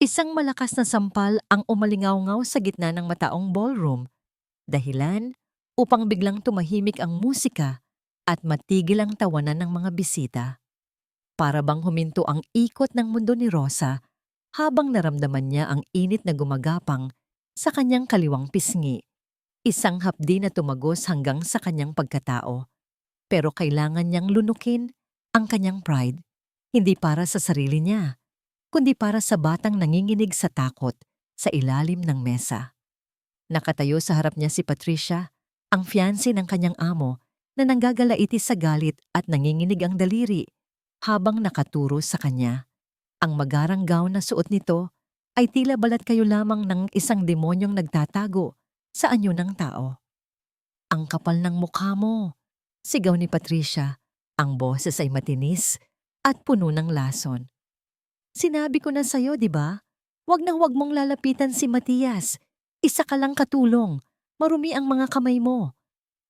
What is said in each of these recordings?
Isang malakas na sampal ang umalingaw-ngaw sa gitna ng mataong ballroom. Dahilan upang biglang tumahimik ang musika at matigil ang tawanan ng mga bisita. Para bang huminto ang ikot ng mundo ni Rosa habang naramdaman niya ang init na gumagapang sa kanyang kaliwang pisngi. Isang hapdi na tumagos hanggang sa kanyang pagkatao. Pero kailangan niyang lunukin ang kanyang pride, hindi para sa sarili niya, kundi para sa batang nanginginig sa takot sa ilalim ng mesa. Nakatayo sa harap niya si Patricia, ang fiancé ng kanyang amo na nanggagalaiti sa galit at nanginginig ang daliri habang nakaturo sa kanya. Ang magarang gown na suot nito ay tila balat kayo lamang ng isang demonyong nagtatago sa anyo ng tao. Ang kapal ng mukha mo, sigaw ni Patricia. Ang boses ay matinis at puno ng lason. Sinabi ko na sa'yo, di ba? Huwag na huwag mong lalapitan si Matias. Isa ka lang katulong. Marumi ang mga kamay mo.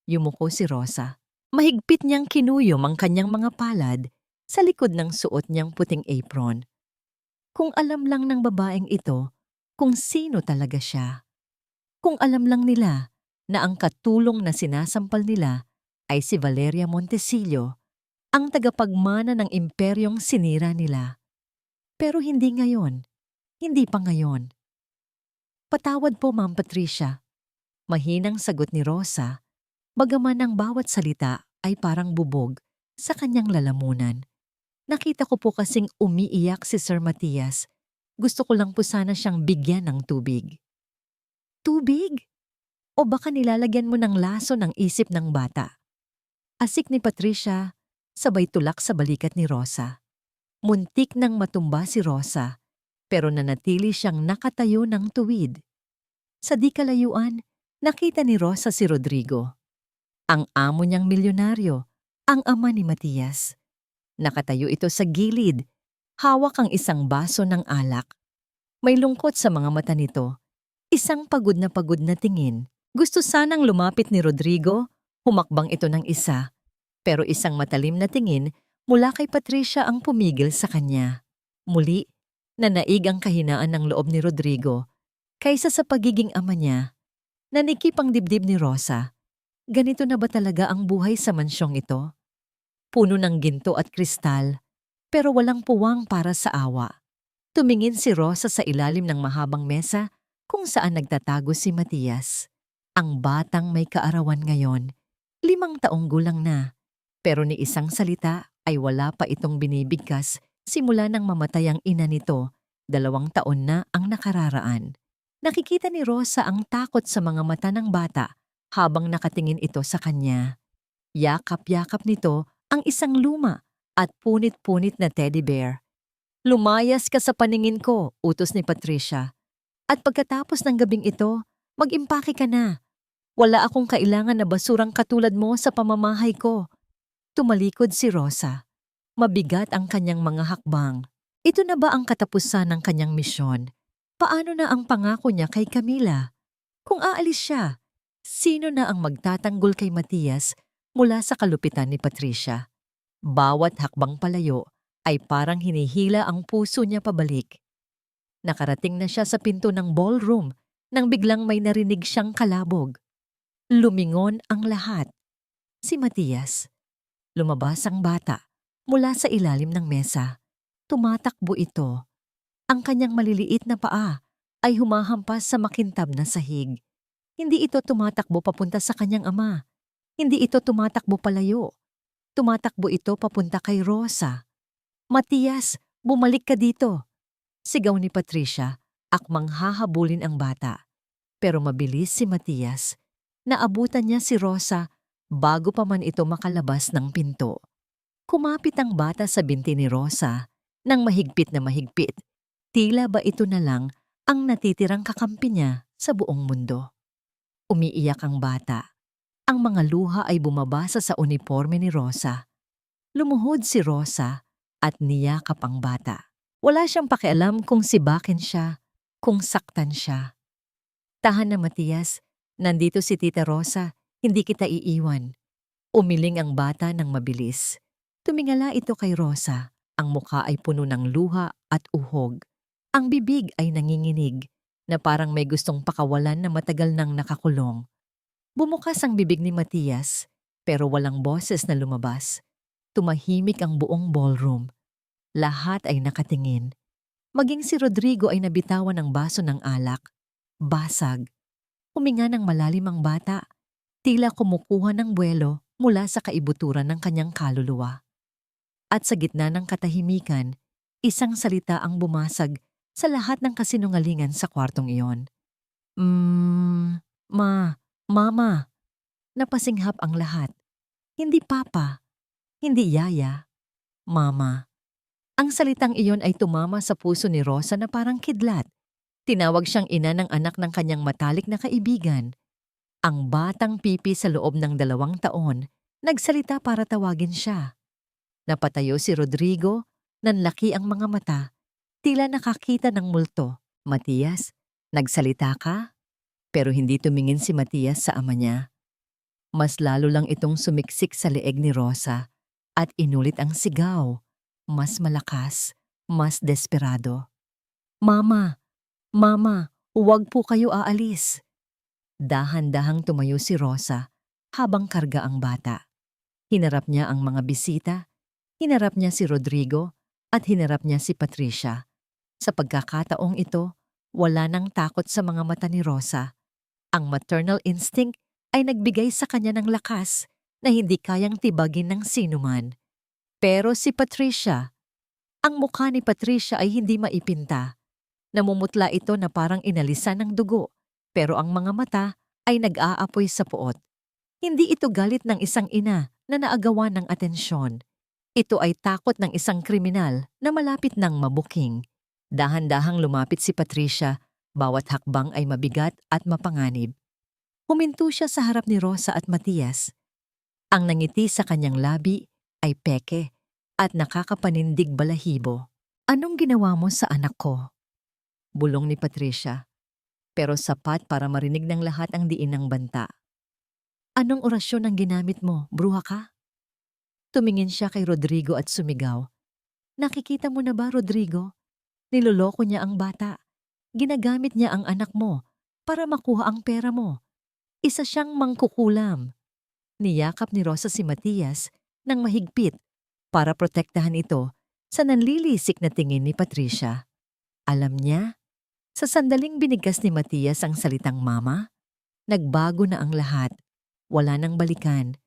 Yumuko si Rosa. Mahigpit niyang kinuyom ang kanyang mga palad sa likod ng suot niyang puting apron. Kung alam lang ng babaeng ito kung sino talaga siya. Kung alam lang nila na ang katulong na sinasampal nila ay si Valeria Montesillo, ang tagapagmana ng imperyong sinira nila. Pero hindi ngayon. Hindi pa ngayon. Patawad po, Ma'am Patricia. Mahinang sagot ni Rosa, bagaman ang bawat salita ay parang bubog sa kanyang lalamunan. Nakita ko po kasing umiiyak si Sir Matias. Gusto ko lang po sana siyang bigyan ng tubig. Tubig? O baka nilalagyan mo ng laso ng isip ng bata? Asik ni Patricia, sabay tulak sa balikat ni Rosa. Muntik nang matumba si Rosa, pero nanatili siyang nakatayo ng tuwid. Sa di kalayuan, nakita ni Rosa si Rodrigo. Ang amo niyang milyonaryo, ang ama ni Matias. Nakatayo ito sa gilid, hawak ang isang baso ng alak. May lungkot sa mga mata nito, isang pagod na tingin. Gusto sanang lumapit ni Rodrigo, humakbang ito ng isa, pero isang matalim na tingin mula kay Patricia ang pumigil sa kanya. Muli, nanaig ang kahinaan ng loob ni Rodrigo kaysa sa pagiging ama niya. Nanikip ang dibdib ni Rosa. Ganito na ba talaga ang buhay sa mansyong ito? Puno ng ginto at kristal, pero walang puwang para sa awa. Tumingin si Rosa sa ilalim ng mahabang mesa kung saan nagtatago si Matias. Ang batang may kaarawan ngayon, 5 taong gulang na, pero ni isang salita ay wala pa itong binibigkas simula nang mamatay ang ina nito, 2 taon na ang nakararaan. Nakikita ni Rosa ang takot sa mga mata ng bata habang nakatingin ito sa kanya. Yakap-yakap nito ang isang luma at punit-punit na teddy bear. Lumayas ka sa paningin ko, utos ni Patricia. At pagkatapos ng gabing ito, mag-impake ka na. Wala akong kailangan na basurang katulad mo sa pamamahay ko. Tumalikod si Rosa. Mabigat ang kanyang mga hakbang. Ito na ba ang katapusan ng kanyang misyon? Paano na ang pangako niya kay Camila? Kung aalis siya, sino na ang magtatanggol kay Matias mula sa kalupitan ni Patricia? Bawat hakbang palayo ay parang hinihila ang puso niya pabalik. Nakarating na siya sa pinto ng ballroom nang biglang may narinig siyang kalabog. Lumingon ang lahat. Si Matias. Lumabas ang bata mula sa ilalim ng mesa. Tumatakbo ito. Ang kanyang maliliit na paa ay humahampas sa makintab na sahig. Hindi ito tumatakbo papunta sa kanyang ama. Hindi ito tumatakbo palayo. Tumatakbo ito papunta kay Rosa. Matias, bumalik ka dito. Sigaw ni Patricia, akmang hahabulin ang bata. Pero mabilis si Matias. Naabutan niya si Rosa bago pa man ito makalabas ng pinto. Kumapit ang bata sa binti ni Rosa nang mahigpit na mahigpit. Tila ba ito na lang ang natitirang kakampi niya sa buong mundo. Umiiyak ang bata. Ang mga luha ay bumabasa sa uniforme ni Rosa. Lumuhod si Rosa at niyakap ang bata. Wala siyang pakialam kung sibakin siya, kung saktan siya. Tahan na Matias, nandito si Tita Rosa, hindi kita iiwan. Umiling ang bata ng mabilis. Tumingala ito kay Rosa. Ang mukha ay puno ng luha at uhog. Ang bibig ay nanginginig na parang may gustong pakawalan na matagal nang nakakulong. Bumukas ang bibig ni Matias pero walang boses na lumabas. Tumahimik ang buong ballroom. Lahat ay nakatingin. Maging si Rodrigo ay nabitawan ng baso ng alak. Basag. Huminga ng malalim ang bata. Tila kumukuha ng buwelo mula sa kaibuturan ng kanyang kaluluwa. At sa gitna ng katahimikan, isang salita ang bumasag sa lahat ng kasinungalingan sa kwartong iyon. Mama. Napasinghap ang lahat. Hindi papa, hindi yaya, mama. Ang salitang iyon ay tumama sa puso ni Rosa na parang kidlat. Tinawag siyang ina ng anak ng kanyang matalik na kaibigan. Ang batang pipi sa loob ng 2 taon, nagsalita para tawagin siya. Napatayo si Rodrigo, nanlaki ang mga mata, tila nakakita ng multo. Matias, nagsalita ka? Pero hindi tumingin si Matias sa ama niya. Mas lalo lang itong sumiksik sa leeg ni Rosa at inulit ang sigaw. Mas malakas, mas desperado. Mama, huwag po kayo aalis. Dahan-dahang tumayo si Rosa habang karga ang bata. Hinarap niya ang mga bisita, hinarap niya si Rodrigo at hinarap niya si Patricia. Sa pagkakataong ito, wala nang takot sa mga mata ni Rosa. Ang maternal instinct ay nagbigay sa kanya ng lakas na hindi kayang tibagin ng sinuman. Pero si Patricia, ang mukha ni Patricia ay hindi maipinta. Namumutla ito na parang inalisan ng dugo, pero ang mga mata ay nag-aapoy sa puot. Hindi ito galit ng isang ina na naagawa ng atensyon. Ito ay takot ng isang kriminal na malapit ng mabuking. Dahan-dahang lumapit si Patricia, bawat hakbang ay mabigat at mapanganib. Huminto siya sa harap ni Rosa at Matias. Ang nangiti sa kanyang labi ay peke at nakakapanindig balahibo. Anong ginawa mo sa anak ko? Bulong ni Patricia, pero sapat para marinig ng lahat ang diin ng banta. Anong orasyon ang ginamit mo, bruha ka? Tumingin siya kay Rodrigo at sumigaw. Nakikita mo na ba, Rodrigo? Niloloko niya ang bata. Ginagamit niya ang anak mo para makuha ang pera mo. Isa siyang mangkukulam. Niyakap ni Rosa si Matias ng mahigpit para protektahan ito sa nanlilisik na tingin ni Patricia. Alam niya, sa sandaling binigkas ni Matias ang salitang mama, nagbago na ang lahat. Wala nang balikan.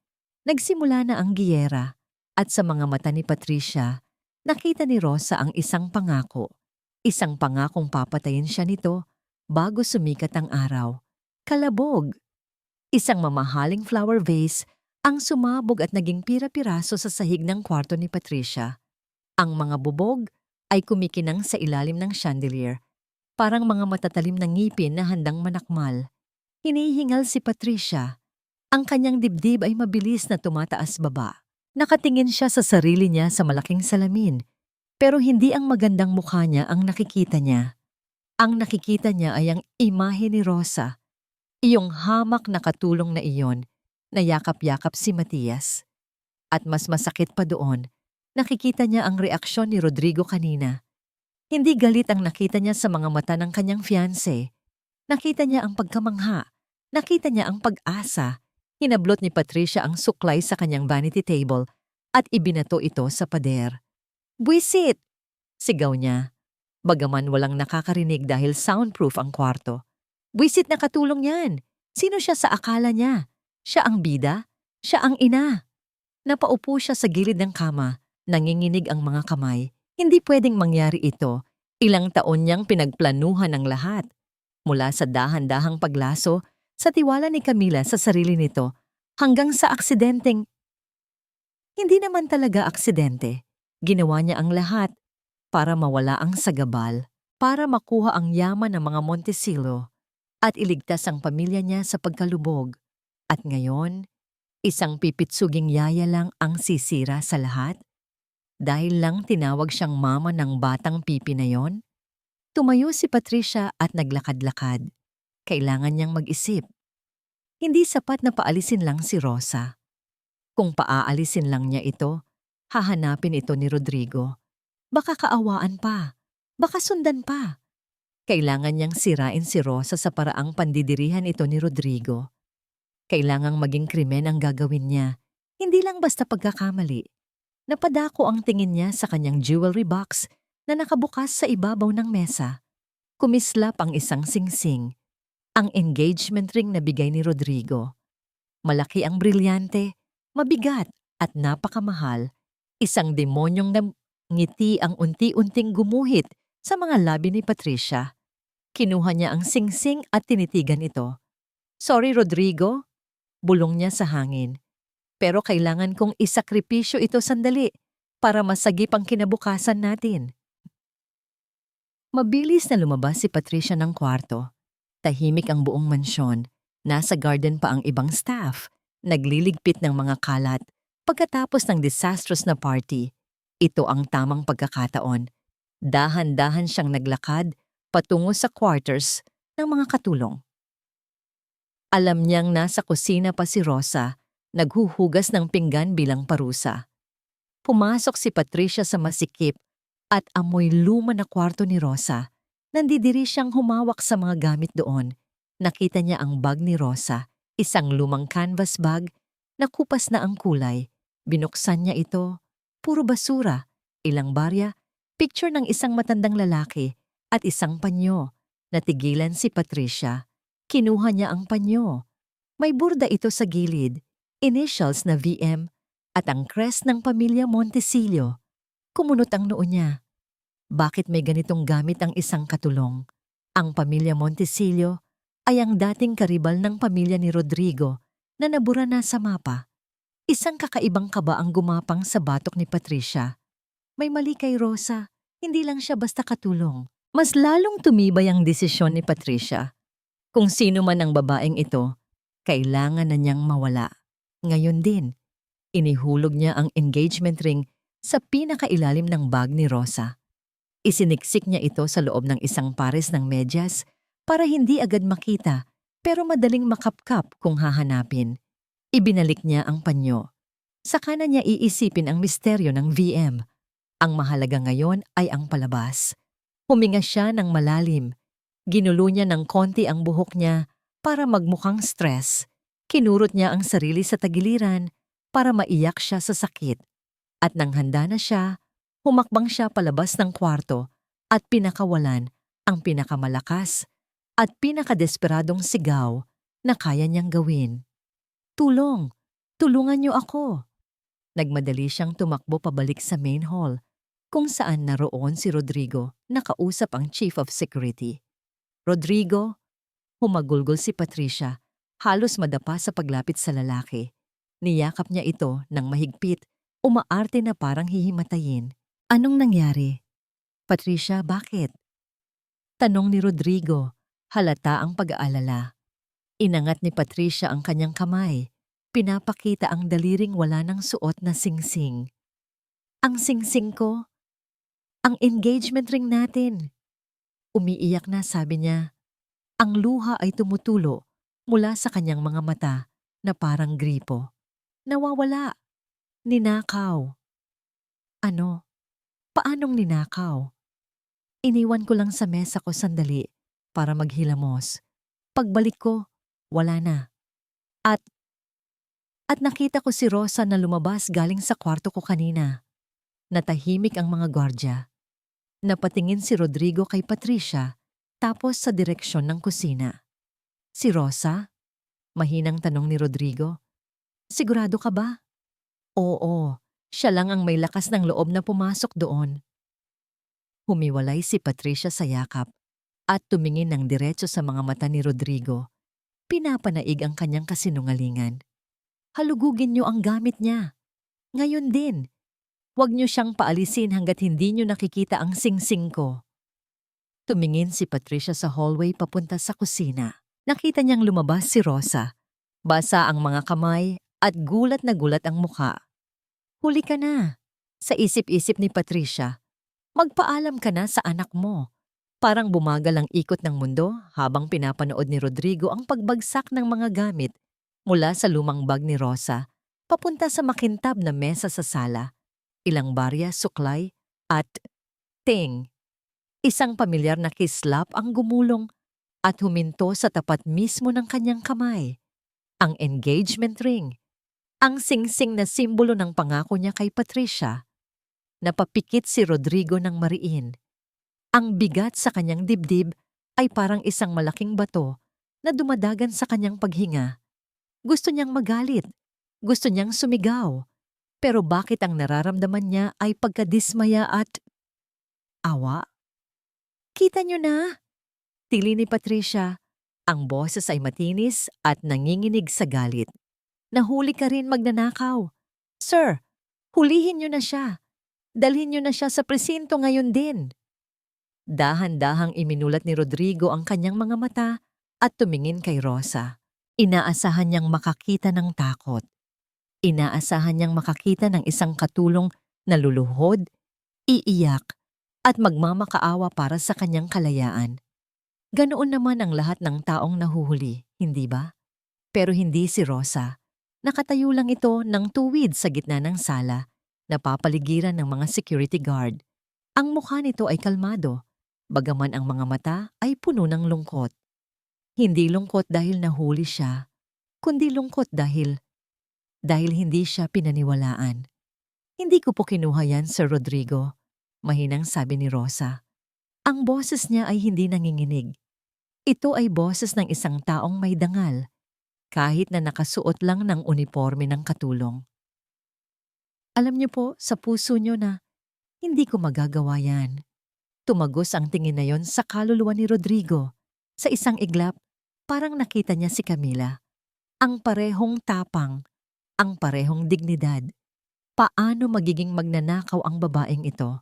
Nagsimula na ang giyera at sa mga mata ni Patricia, nakita ni Rosa ang isang pangako. Isang pangakong papatayin siya nito bago sumikat ang araw. Kalabog! Isang mamahaling flower vase ang sumabog at naging pira-piraso sa sahig ng kwarto ni Patricia. Ang mga bubog ay kumikinang sa ilalim ng chandelier, parang mga matatalim na ngipin na handang manakmal. Hinihingal si Patricia. Ang kanyang dibdib ay mabilis na tumataas baba. Nakatingin siya sa sarili niya sa malaking salamin, pero hindi ang magandang mukha niya ang nakikita niya. Ang nakikita niya ay ang imahe ni Rosa. Iyong hamak na katulong na iyon, nayakap-yakap si Matias. At mas masakit pa doon, nakikita niya ang reaksyon ni Rodrigo kanina. Hindi galit ang nakita niya sa mga mata ng kanyang fiancé. Nakita niya ang pagkamangha, nakita niya ang pag-asa. Hinablot ni Patricia ang suklay sa kanyang vanity table at ibinato ito sa pader. Buwisit! Sigaw niya. Bagaman walang nakakarinig dahil soundproof ang kwarto. Buwisit na katulong yan. Sino siya sa akala niya? Siya ang bida? Siya ang ina? Napaupo siya sa gilid ng kama. Nanginginig ang mga kamay. Hindi pwedeng mangyari ito. Ilang taon niyang pinagplanuhan ang lahat. Mula sa dahan-dahang paglaso, sa tiwala ni Camila sa sarili nito, hanggang sa aksidenteng... Hindi naman talaga aksidente. Ginawa niya ang lahat para mawala ang sagabal, para makuha ang yaman ng mga Montesilo at iligtas ang pamilya niya sa pagkalubog. At ngayon, isang pipitsuging yaya lang ang sisira sa lahat? Dahil lang tinawag siyang mama ng batang pipi na yon? Tumayo si Patricia at naglakad-lakad. Kailangan niyang mag-isip. Hindi sapat na paalisin lang si Rosa. Kung paaalisin lang niya ito, hahanapin ito ni Rodrigo. Baka kaawaan pa. Baka sundan pa. Kailangan niyang sirain si Rosa sa paraang pandidirihan ito ni Rodrigo. Kailangang maging krimen ang gagawin niya, hindi lang basta pagkakamali. Napadako ang tingin niya sa kanyang jewelry box na nakabukas sa ibabaw ng mesa. Kumislap ang isang singsing, ang engagement ring na bigay ni Rodrigo. Malaki ang brilyante, mabigat at napakamahal. Isang demonyong ngiti ang unti-unting gumuhit sa mga labi ni Patricia. Kinuha niya ang singsing at tinitigan ito. "Sorry, Rodrigo," bulong niya sa hangin. "Pero kailangan kong isakripisyo ito sandali para masagip ang kinabukasan natin." Mabilis na lumabas si Patricia ng kwarto. Tahimik ang buong mansyon. Nasa garden pa ang ibang staff. Nagliligpit ng mga kalat. Pagkatapos ng disastrous na party, ito ang tamang pagkakataon. Dahan-dahan siyang naglakad patungo sa quarters ng mga katulong. Alam niyang nasa kusina pa si Rosa, naghuhugas ng pinggan bilang parusa. Pumasok si Patricia sa masikip at amoy luma na kwarto ni Rosa. Nandidiri siyang humawak sa mga gamit doon. Nakita niya ang bag ni Rosa, isang lumang canvas bag, nakupas na ang kulay. Binuksan niya ito, puro basura, ilang barya, picture ng isang matandang lalaki at isang panyo. Natigilan si Patricia. Kinuha niya ang panyo. May burda ito sa gilid, initials na VM at ang crest ng pamilya Montesillo. Kumunot ang noo niya. Bakit may ganitong gamit ang isang katulong? Ang pamilya Montesillo ay ang dating karibal ng pamilya ni Rodrigo na nabura na sa mapa. Isang kakaibang kaba ang gumapang sa batok ni Patricia. May mali kay Rosa, hindi lang siya basta katulong. Mas lalong tumibay ang desisyon ni Patricia. Kung sino man ang babaeng ito, kailangan na niyang mawala. Ngayon din, inihulog niya ang engagement ring sa pinakailalim ng bag ni Rosa. Isiniksik niya ito sa loob ng isang pares ng medyas para hindi agad makita pero madaling makapkap kung hahanapin. Ibinalik niya ang panyo. Saka na niya iisipin ang misteryo ng VM. Ang mahalaga ngayon ay ang palabas. Huminga siya ng malalim. Ginulo niya ng konti ang buhok niya para magmukhang stress. Kinurot niya ang sarili sa tagiliran para maiyak siya sa sakit. At nang handa na siya, humakbang siya palabas ng kwarto at pinakawalan ang pinakamalakas at pinakadesperadong sigaw na kaya niyang gawin. "Tulong! Tulungan niyo ako!" Nagmadali siyang tumakbo pabalik sa main hall, kung saan naroon si Rodrigo, nakausap ang Chief of Security. "Rodrigo," humagulgol si Patricia, halos madapa sa paglapit sa lalaki. Niyakap niya ito ng mahigpit, umaarte na parang hihimatayin. "Anong nangyari?" "Patricia, bakit?" Tanong ni Rodrigo, halata ang pag-aalala. Inangat ni Patricia ang kanyang kamay. Pinapakita ang daliring wala ng suot na singsing. "Ang singsing ko? Ang engagement ring natin." Umiiyak na, sabi niya. Ang luha ay tumutulo mula sa kanyang mga mata na parang gripo. "Nawawala. Ninakaw." "Ano? Paanong ninakaw?" "Iniwan ko lang sa mesa ko sandali para maghilamos. Pagbalik ko, wala na. At nakita ko si Rosa na lumabas galing sa kwarto ko kanina." Natahimik ang mga gwardya. Napatingin si Rodrigo kay Patricia, tapos sa direksyon ng kusina. "Si Rosa?" Mahinang tanong ni Rodrigo. "Sigurado ka ba?" "Oo, siya lang ang may lakas ng loob na pumasok doon." Humiwalay si Patricia sa yakap at tumingin ng diretso sa mga mata ni Rodrigo. Pinapanaig ang kanyang kasinungalingan. "Halugugin niyo ang gamit niya. Ngayon din. Huwag niyo siyang paalisin hanggat hindi niyo nakikita ang singsing ko." Tumingin si Patricia sa hallway papunta sa kusina. Nakita niyang lumabas si Rosa. Basa ang mga kamay at gulat na gulat ang mukha. "Huli ka na." Sa isip-isip ni Patricia, magpaalam ka na sa anak mo. Parang bumagal ang ikot ng mundo habang pinapanood ni Rodrigo ang pagbagsak ng mga gamit mula sa lumang bag ni Rosa papunta sa makintab na mesa sa sala. Ilang barya, suklay, at ting! Isang pamilyar na kislap ang gumulong at huminto sa tapat mismo ng kanyang kamay. Ang engagement ring, ang singsing na simbolo ng pangako niya kay Patricia. Napapikit si Rodrigo ng mariin. Ang bigat sa kanyang dibdib ay parang isang malaking bato na dumadagan sa kanyang paghinga. Gusto niyang magalit, gusto niyang sumigaw, pero bakit ang nararamdaman niya ay pagkadismaya at awa? Kita niyo na, tili ni Patricia. Ang boses ay matinis at nanginginig sa galit. Nahuli ka rin magnanakaw. Sir, hulihin niyo na siya. Dalhin niyo na siya sa presinto ngayon din. Dahan-dahang iminulat ni Rodrigo ang kanyang mga mata at tumingin kay Rosa. Inaasahan niyang makakita ng takot. Inaasahan niyang makakita ng isang katulong na luluhod, iiyak, at magmamakaawa para sa kanyang kalayaan. Ganoon naman ang lahat ng taong nahuhuli, hindi ba? Pero hindi si Rosa. Nakatayo lang ito ng tuwid sa gitna ng sala, napapaligiran ng mga security guard. Ang mukha nito ay kalmado, bagaman ang mga mata ay puno ng lungkot. Hindi lungkot dahil nahuli siya, kundi lungkot dahil hindi siya pinaniwalaan. Hindi ko po kinuha yan, Sir Rodrigo, mahinang sabi ni Rosa. Ang boses niya ay hindi nanginginig. Ito ay boses ng isang taong may dangal, kahit na nakasuot lang ng uniforme ng katulong. Alam niyo po sa puso niyo na hindi ko magagawa yan. Tumagos ang tingin na yon sa kaluluwa ni Rodrigo. Sa isang iglap, parang nakita niya si Camila. Ang parehong tapang, ang parehong dignidad. Paano magiging magnanakaw ang babaeng ito?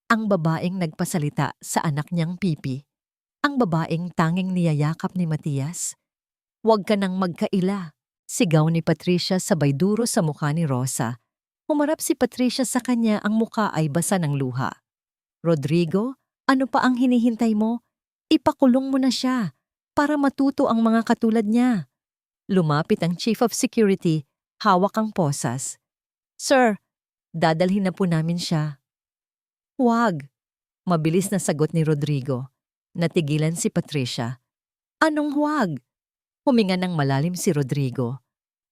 Ang babaeng nagpasalita sa anak niyang Pipi. Ang babaeng tanging niyayakap ni Matias. Huwag ka nang magkaila, sigaw ni Patricia sabay duro sa mukha ni Rosa. Humarap si Patricia sa kanya, ang mukha ay basa ng luha. Rodrigo, ano pa ang hinihintay mo? Ipakulong mo na siya para matuto ang mga katulad niya. Lumapit ang Chief of Security, hawak ang posas. Sir, dadalhin na po namin siya. Huwag, mabilis na sagot ni Rodrigo. Natigilan si Patricia. Anong huwag? Huminga ng malalim si Rodrigo.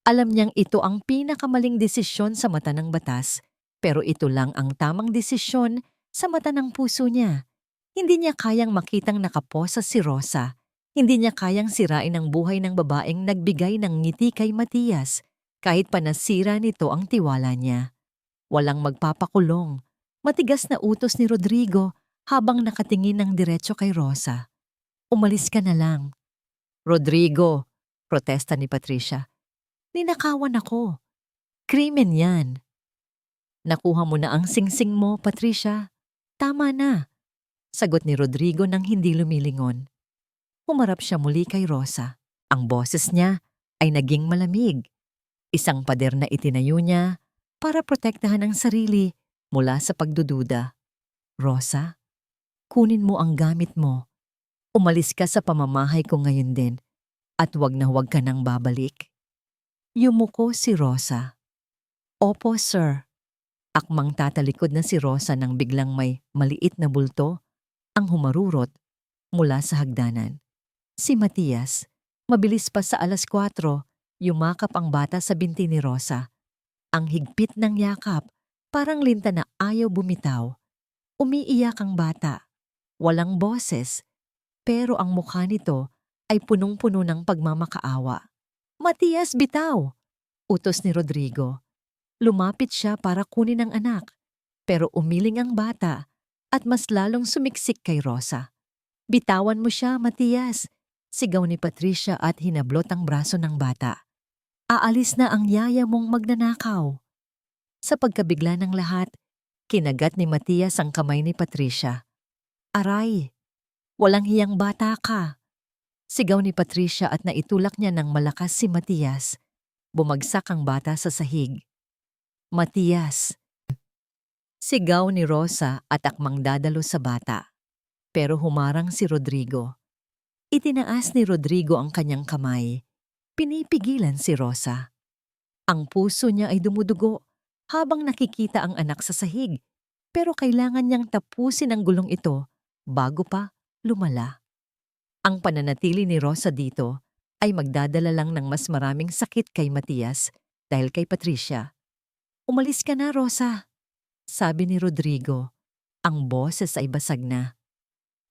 Alam niyang ito ang pinakamaling desisyon sa mata ng batas, pero ito lang ang tamang desisyon sa mata ng puso niya. Hindi niya kayang makitang nakaposa si Rosa. Hindi niya kayang sirain ang buhay ng babaeng nagbigay ng ngiti kay Matias, kahit pa nasira nito ang tiwala niya. Walang magpapakulong. Matigas na utos ni Rodrigo habang nakatingin ng diretso kay Rosa. Umalis ka na lang. Rodrigo, protesta ni Patricia. Ninakawan ako. Krimen yan. Nakuha mo na ang singsing mo, Patricia. Tama na, sagot ni Rodrigo nang hindi lumilingon. Humarap siya muli kay Rosa. Ang boses niya ay naging malamig. Isang pader na itinayo niya para protektahan ang sarili mula sa pagdududa. Rosa, kunin mo ang gamit mo. Umalis ka sa pamamahay ko ngayon din at huwag na huwag ka nang babalik. Yumuko si Rosa. Opo, sir. Akmang tatalikod na si Rosa nang biglang may maliit na bulto ang humarurot mula sa hagdanan. Si Matias, mabilis pa sa 4:00, yumakap ang bata sa binti ni Rosa. Ang higpit ng yakap, parang linta na ayaw bumitaw. Umiiyak ang bata. Walang boses, pero ang mukha nito ay punong-puno ng pagmamakaawa. Matias, bitaw! Utos ni Rodrigo. Lumapit siya para kunin ang anak, pero umiling ang bata at mas lalong sumiksik kay Rosa. Bitawan mo siya, Matias! Sigaw ni Patricia at hinablot ang braso ng bata. Aalis na ang yaya mong magnanakaw. Sa pagkabigla ng lahat, kinagat ni Matias ang kamay ni Patricia. Aray! Walang hiyang bata ka! Sigaw ni Patricia at naitulak niya ng malakas si Matias. Bumagsak ang bata sa sahig. Matias! Sigaw ni Rosa at akmang dadalo sa bata. Pero humarang si Rodrigo. Itinaas ni Rodrigo ang kanyang kamay. Pinipigilan si Rosa. Ang puso niya ay dumudugo habang nakikita ang anak sa sahig. Pero kailangan niyang tapusin ang gulong ito bago pa lumala. Ang pananatili ni Rosa dito ay magdadala lang ng mas maraming sakit kay Matias dahil kay Patricia. "Umalis ka na, Rosa," sabi ni Rodrigo. Ang boses ay basag na.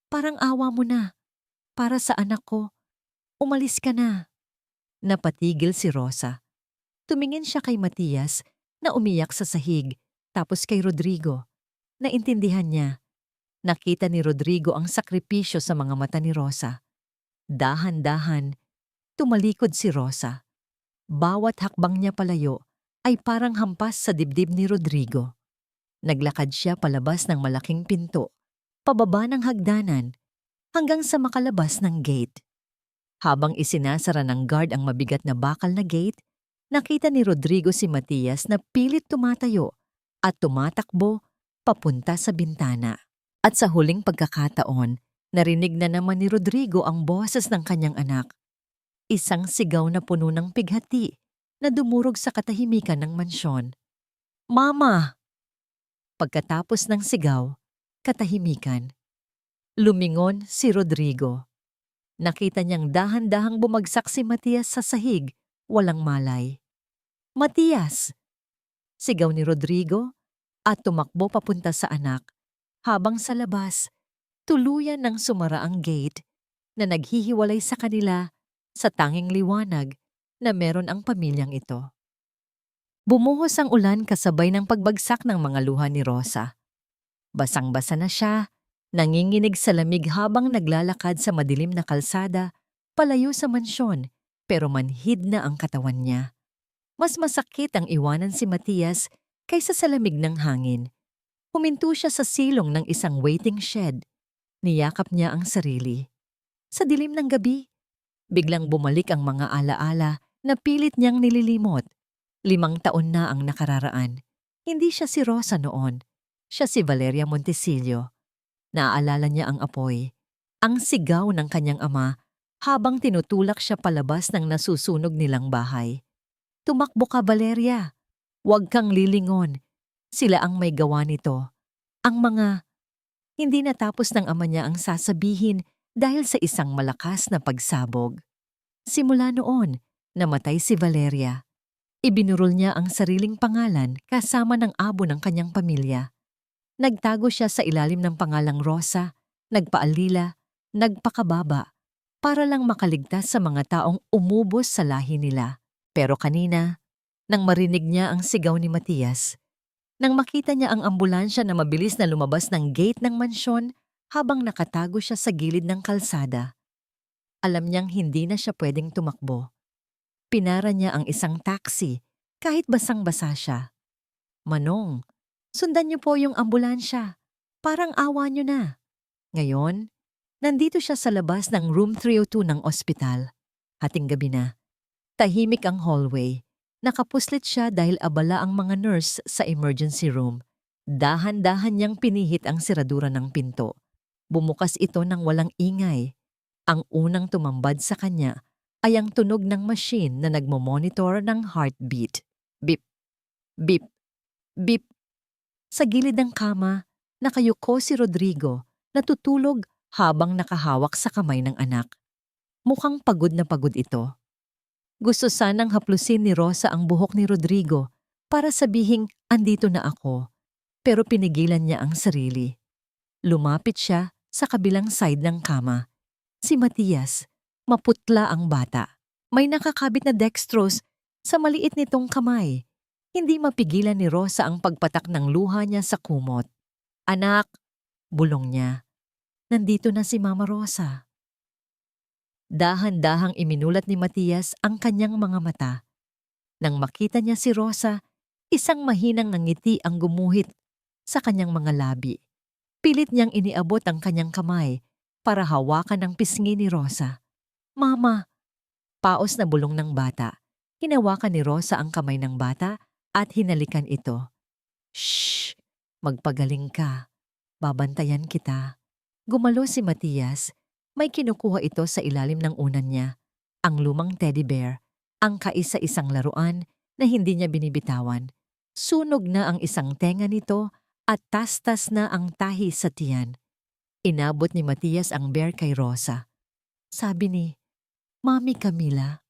"Parang awa mo na. Para sa anak ko. Umalis ka na." Napatigil si Rosa. Tumingin siya kay Matias na umiyak sa sahig, tapos kay Rodrigo. Naintindihan niya. Nakita ni Rodrigo ang sakripisyo sa mga mata ni Rosa. Dahan-dahan, tumalikod si Rosa. Bawat hakbang niya palayo ay parang hampas sa dibdib ni Rodrigo. Naglakad siya palabas ng malaking pinto, pababa ng hagdanan, hanggang sa makalabas ng gate. Habang isinasara ng guard ang mabigat na bakal na gate, nakita ni Rodrigo si Matias na pilit tumatayo at tumatakbo papunta sa bintana. At sa huling pagkakataon, narinig na naman ni Rodrigo ang boses ng kanyang anak. Isang sigaw na puno ng pighati na dumurog sa katahimikan ng mansyon. "Mama!" Pagkatapos ng sigaw, katahimikan. Lumingon si Rodrigo. Nakita niyang dahan-dahang bumagsak si Matias sa sahig, walang malay. "Matias!" Sigaw ni Rodrigo at tumakbo papunta sa anak, habang sa labas, tuluyan ng sumara ang gate na naghihiwalay sa kanila sa tanging liwanag na meron ang pamilyang ito. Bumuhos ang ulan kasabay ng pagbagsak ng mga luha ni Rosa. Basang-basa na siya, nanginginig sa lamig habang naglalakad sa madilim na kalsada, palayo sa mansyon, pero manhid na ang katawan niya. Mas masakit ang iwanan si Matias kaysa sa lamig ng hangin. Huminto siya sa silong ng isang waiting shed. Niyakap niya ang sarili. Sa dilim ng gabi, biglang bumalik ang mga alaala na pilit niyang nililimot. 5 taon na ang nakararaan. Hindi siya si Rosa noon. Siya si Valeria Montesillo. Naaalala niya ang apoy, ang sigaw ng kanyang ama habang tinutulak siya palabas ng nasusunog nilang bahay. "Tumakbo ka, Valeria. Huwag kang lilingon. Sila ang may gawa nito." Ang mga hindi natapos ng ama niya ang sasabihin dahil sa isang malakas na pagsabog. Simula noon, namatay si Valeria. Ibinurol niya ang sariling pangalan kasama ng abo ng kanyang pamilya. Nagtago siya sa ilalim ng pangalang Rosa, nagpaalila, nagpakababa, para lang makaligtas sa mga taong umubos sa lahi nila. Pero kanina, nang marinig niya ang sigaw ni Matias, nang makita niya ang ambulansya na mabilis na lumabas ng gate ng mansyon habang nakatago siya sa gilid ng kalsada, alam niyang hindi na siya pwedeng tumakbo. Pinara niya ang isang taxi kahit basang-basa siya. "Manong, sundan niyo po yung ambulansya. Parang awa niyo na." Ngayon, nandito siya sa labas ng room 302 ng ospital. Hating gabi na. Tahimik ang hallway. Nakapuslit siya dahil abala ang mga nurse sa emergency room. Dahan-dahan niyang pinihit ang siradura ng pinto. Bumukas ito ng walang ingay. Ang unang tumambad sa kanya ay ang tunog ng machine na nagmo-monitor ng heartbeat. Beep, beep, beep. Sa gilid ng kama, nakayuko si Rodrigo, natutulog habang nakahawak sa kamay ng anak. Mukhang pagod na pagod ito. Gusto sanang haplusin ni Rosa ang buhok ni Rodrigo para sabihing andito na ako, pero pinigilan niya ang sarili. Lumapit siya sa kabilang side ng kama. Si Matias, maputla ang bata. May nakakabit na dextrose sa maliit nitong kamay. Hindi mapigilan ni Rosa ang pagpatak ng luha niya sa kumot. "Anak," bulong niya. "Nandito na si Mama Rosa." Dahan-dahang iminulat ni Matias ang kanyang mga mata. Nang makita niya si Rosa, isang mahinang ngiti ang gumuhit sa kanyang mga labi. Pilit niyang iniabot ang kanyang kamay para hawakan ang pisngi ni Rosa. "Mama!" Paos na bulong ng bata. Hinawakan ni Rosa ang kamay ng bata at hinalikan ito. "Shh! Magpagaling ka. Babantayan kita." Gumalo si Matias. May kinukuha ito sa ilalim ng unan niya. Ang lumang teddy bear, ang kaisa-isang laruan na hindi niya binibitawan. Sunog na ang isang tenga nito at tastas na ang tahi sa tiyan. Inabot ni Matias ang bear kay Rosa. Sabi ni, Mami Camila,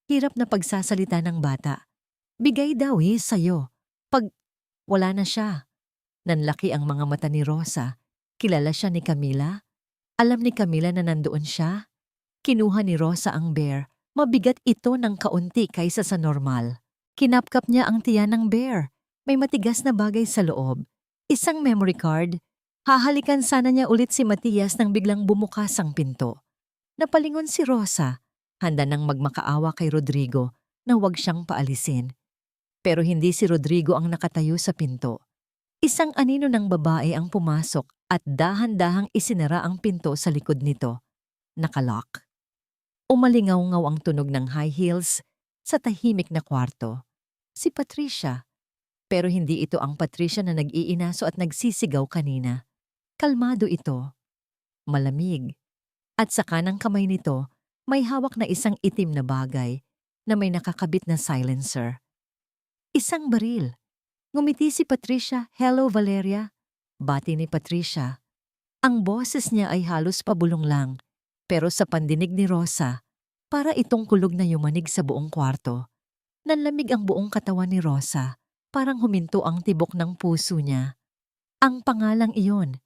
hirap na pagsasalita ng bata. Bigay daw sa'yo. Pag wala na siya. Nanlaki ang mga mata ni Rosa. Kilala siya ni Camila. Alam ni Camila na nandoon siya. Kinuha ni Rosa ang bear. Mabigat ito ng kaunti kaysa sa normal. Kinapkap niya ang tiyan ng bear. May matigas na bagay sa loob. Isang memory card. Hahalikan sana niya ulit si Matias nang biglang bumukas ang pinto. Napalingon si Rosa. Handa nang magmakaawa kay Rodrigo na huwag siyang paalisin. Pero hindi si Rodrigo ang nakatayo sa pinto. Isang anino ng babae ang pumasok at dahan-dahang isinara ang pinto sa likod nito. Nakalock. Umalingaw-ngaw ang tunog ng high heels sa tahimik na kwarto. Si Patricia. Pero hindi ito ang Patricia na nag-iinaso at nagsisigaw kanina. Kalmado ito. Malamig. At sa kanang kamay nito, may hawak na isang itim na bagay na may nakakabit na silencer. Isang baril. Ngumiti si Patricia, "Hello Valeria." Bati ni Patricia. Ang boses niya ay halos pabulong lang, pero sa pandinig ni Rosa, para itong kulog na yumanig sa buong kwarto. Nanlamig ang buong katawan ni Rosa, parang huminto ang tibok ng puso niya. Ang pangalang iyon,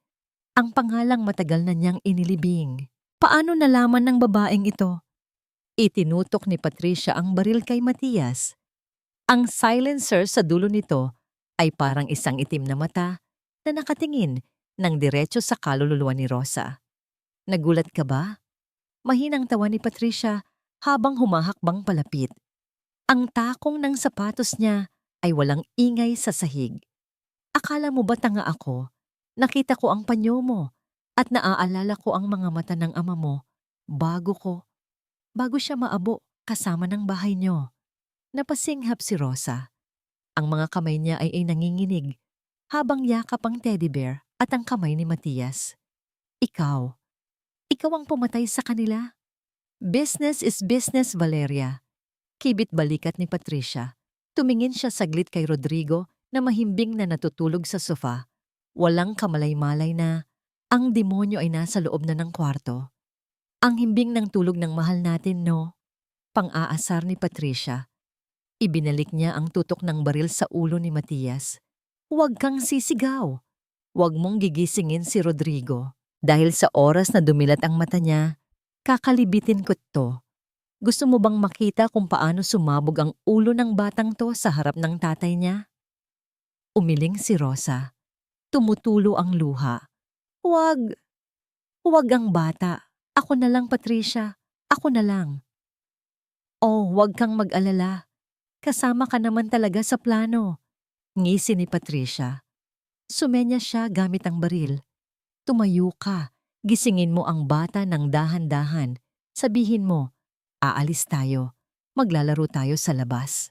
ang pangalang matagal na niyang inilibing. Paano nalaman ng babaeng ito? Itinutok ni Patricia ang baril kay Matias. Ang silencer sa dulo nito ay parang isang itim na mata na nakatingin ng diretso sa kaluluwa ni Rosa. Nagulat ka ba? Mahinang tawa ni Patricia habang humahakbang palapit. Ang takong ng sapatos niya ay walang ingay sa sahig. Akala mo ba tanga ako? Nakita ko ang panyo mo at naaalala ko ang mga mata ng ama mo bago siya maabo kasama ng bahay niyo. Napasinghap si Rosa. Ang mga kamay niya ay nanginginig habang yakap ang teddy bear at ang kamay ni Matias. Ikaw ang pumatay sa kanila? Business is business, Valeria. Kibit balikat ni Patricia. Tumingin siya saglit kay Rodrigo na mahimbing na natutulog sa sofa. Walang kamalay-malay na ang demonyo ay nasa loob na ng kwarto. Ang himbing ng tulog ng mahal natin, no? Pang-aasar ni Patricia. Ibinalik niya ang tutok ng baril sa ulo ni Matias. Huwag kang sisigaw. Huwag mong gigisingin si Rodrigo. Dahil sa oras na dumilat ang mata niya, kakalibitin ko to. Gusto mo bang makita kung paano sumabog ang ulo ng batang to sa harap ng tatay niya? Umiling si Rosa. Tumutulo ang luha. Huwag ang bata. Ako na lang, Patricia. Ako na lang. Oh, huwag kang mag-alala. Kasama ka naman talaga sa plano. Ngisi ni Patricia. Sumenya siya gamit ang baril. Tumayo ka. Gisingin mo ang bata ng dahan-dahan. Sabihin mo, aalis tayo. Maglalaro tayo sa labas.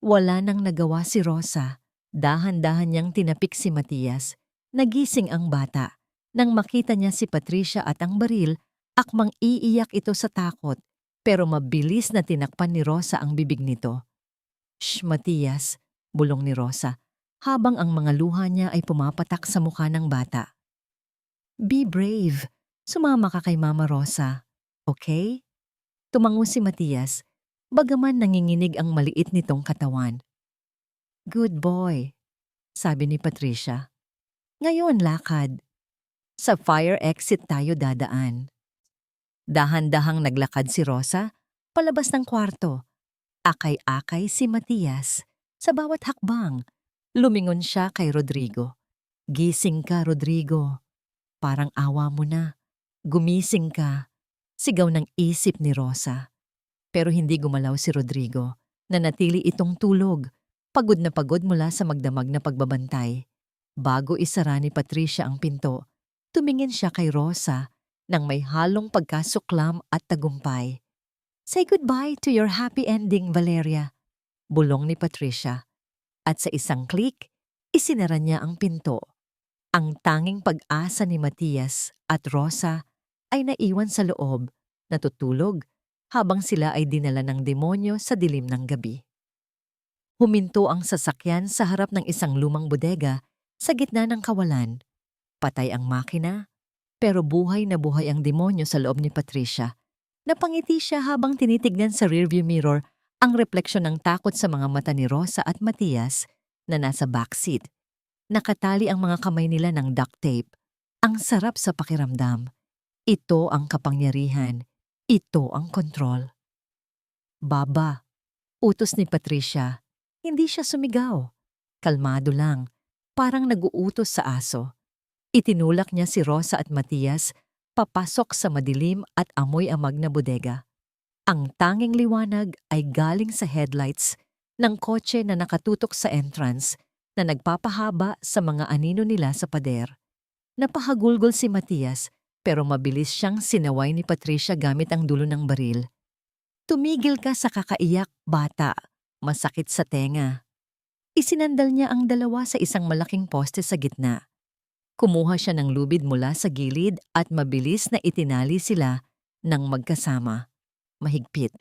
Wala nang nagawa si Rosa. Dahan-dahan niyang tinapik si Matias. Nagising ang bata. Nang makita niya si Patricia at ang baril, akmang iiyak ito sa takot. Pero mabilis na tinakpan ni Rosa ang bibig nito. Shh, Matias, bulong ni Rosa, habang ang mga luha niya ay pumapatak sa mukha ng bata. Be brave. Sumama ka kay Mama Rosa. Okay? Tumango si Matias, bagaman nanginginig ang maliit nitong katawan. Good boy, sabi ni Patricia. Ngayon lakad. Sa fire exit tayo dadaan. Dahan-dahang naglakad si Rosa, palabas ng kwarto. Akay-akay si Matias. Sa bawat hakbang, lumingon siya kay Rodrigo. Gising ka, Rodrigo. Parang awa mo na. Gumising ka. Sigaw ng isip ni Rosa. Pero hindi gumalaw si Rodrigo. Nanatili itong tulog. Pagod na pagod mula sa magdamag na pagbabantay. Bago isara ni Patricia ang pinto, tumingin siya kay Rosa nang may halong pagkasuklam at tagumpay. Say goodbye to your happy ending, Valeria. Bulong ni Patricia. At sa isang click, isinara niya ang pinto. Ang tanging pag-asa ni Matias at Rosa ay naiwan sa loob, natutulog, habang sila ay dinala ng demonyo sa dilim ng gabi. Huminto ang sasakyan sa harap ng isang lumang bodega sa gitna ng kawalan. Patay ang makina, pero buhay na buhay ang demonyo sa loob ni Patricia. Napangiti siya habang tinitignan sa rearview mirror ang refleksyon ng takot sa mga mata ni Rosa at Matias na nasa backseat. Nakatali ang mga kamay nila ng duct tape. Ang sarap sa pakiramdam. Ito ang kapangyarihan. Ito ang kontrol. Baba, utos ni Patricia. Hindi siya sumigaw. Kalmado lang, parang nag-uutos sa aso. Itinulak niya si Rosa at Matias papasok sa madilim at amoy-amag na bodega. Ang tanging liwanag ay galing sa headlights ng kotse na nakatutok sa entrance na nagpapahaba sa mga anino nila sa pader. Napahagulgol si Matias pero mabilis siyang sinaway ni Patricia gamit ang dulo ng baril. Tumigil ka sa kakaiyak, bata. Masakit sa tenga. Isinandal niya ang dalawa sa isang malaking poste sa gitna. Kumuha siya ng lubid mula sa gilid at mabilis na itinali sila ng magkasama. Mahigpit.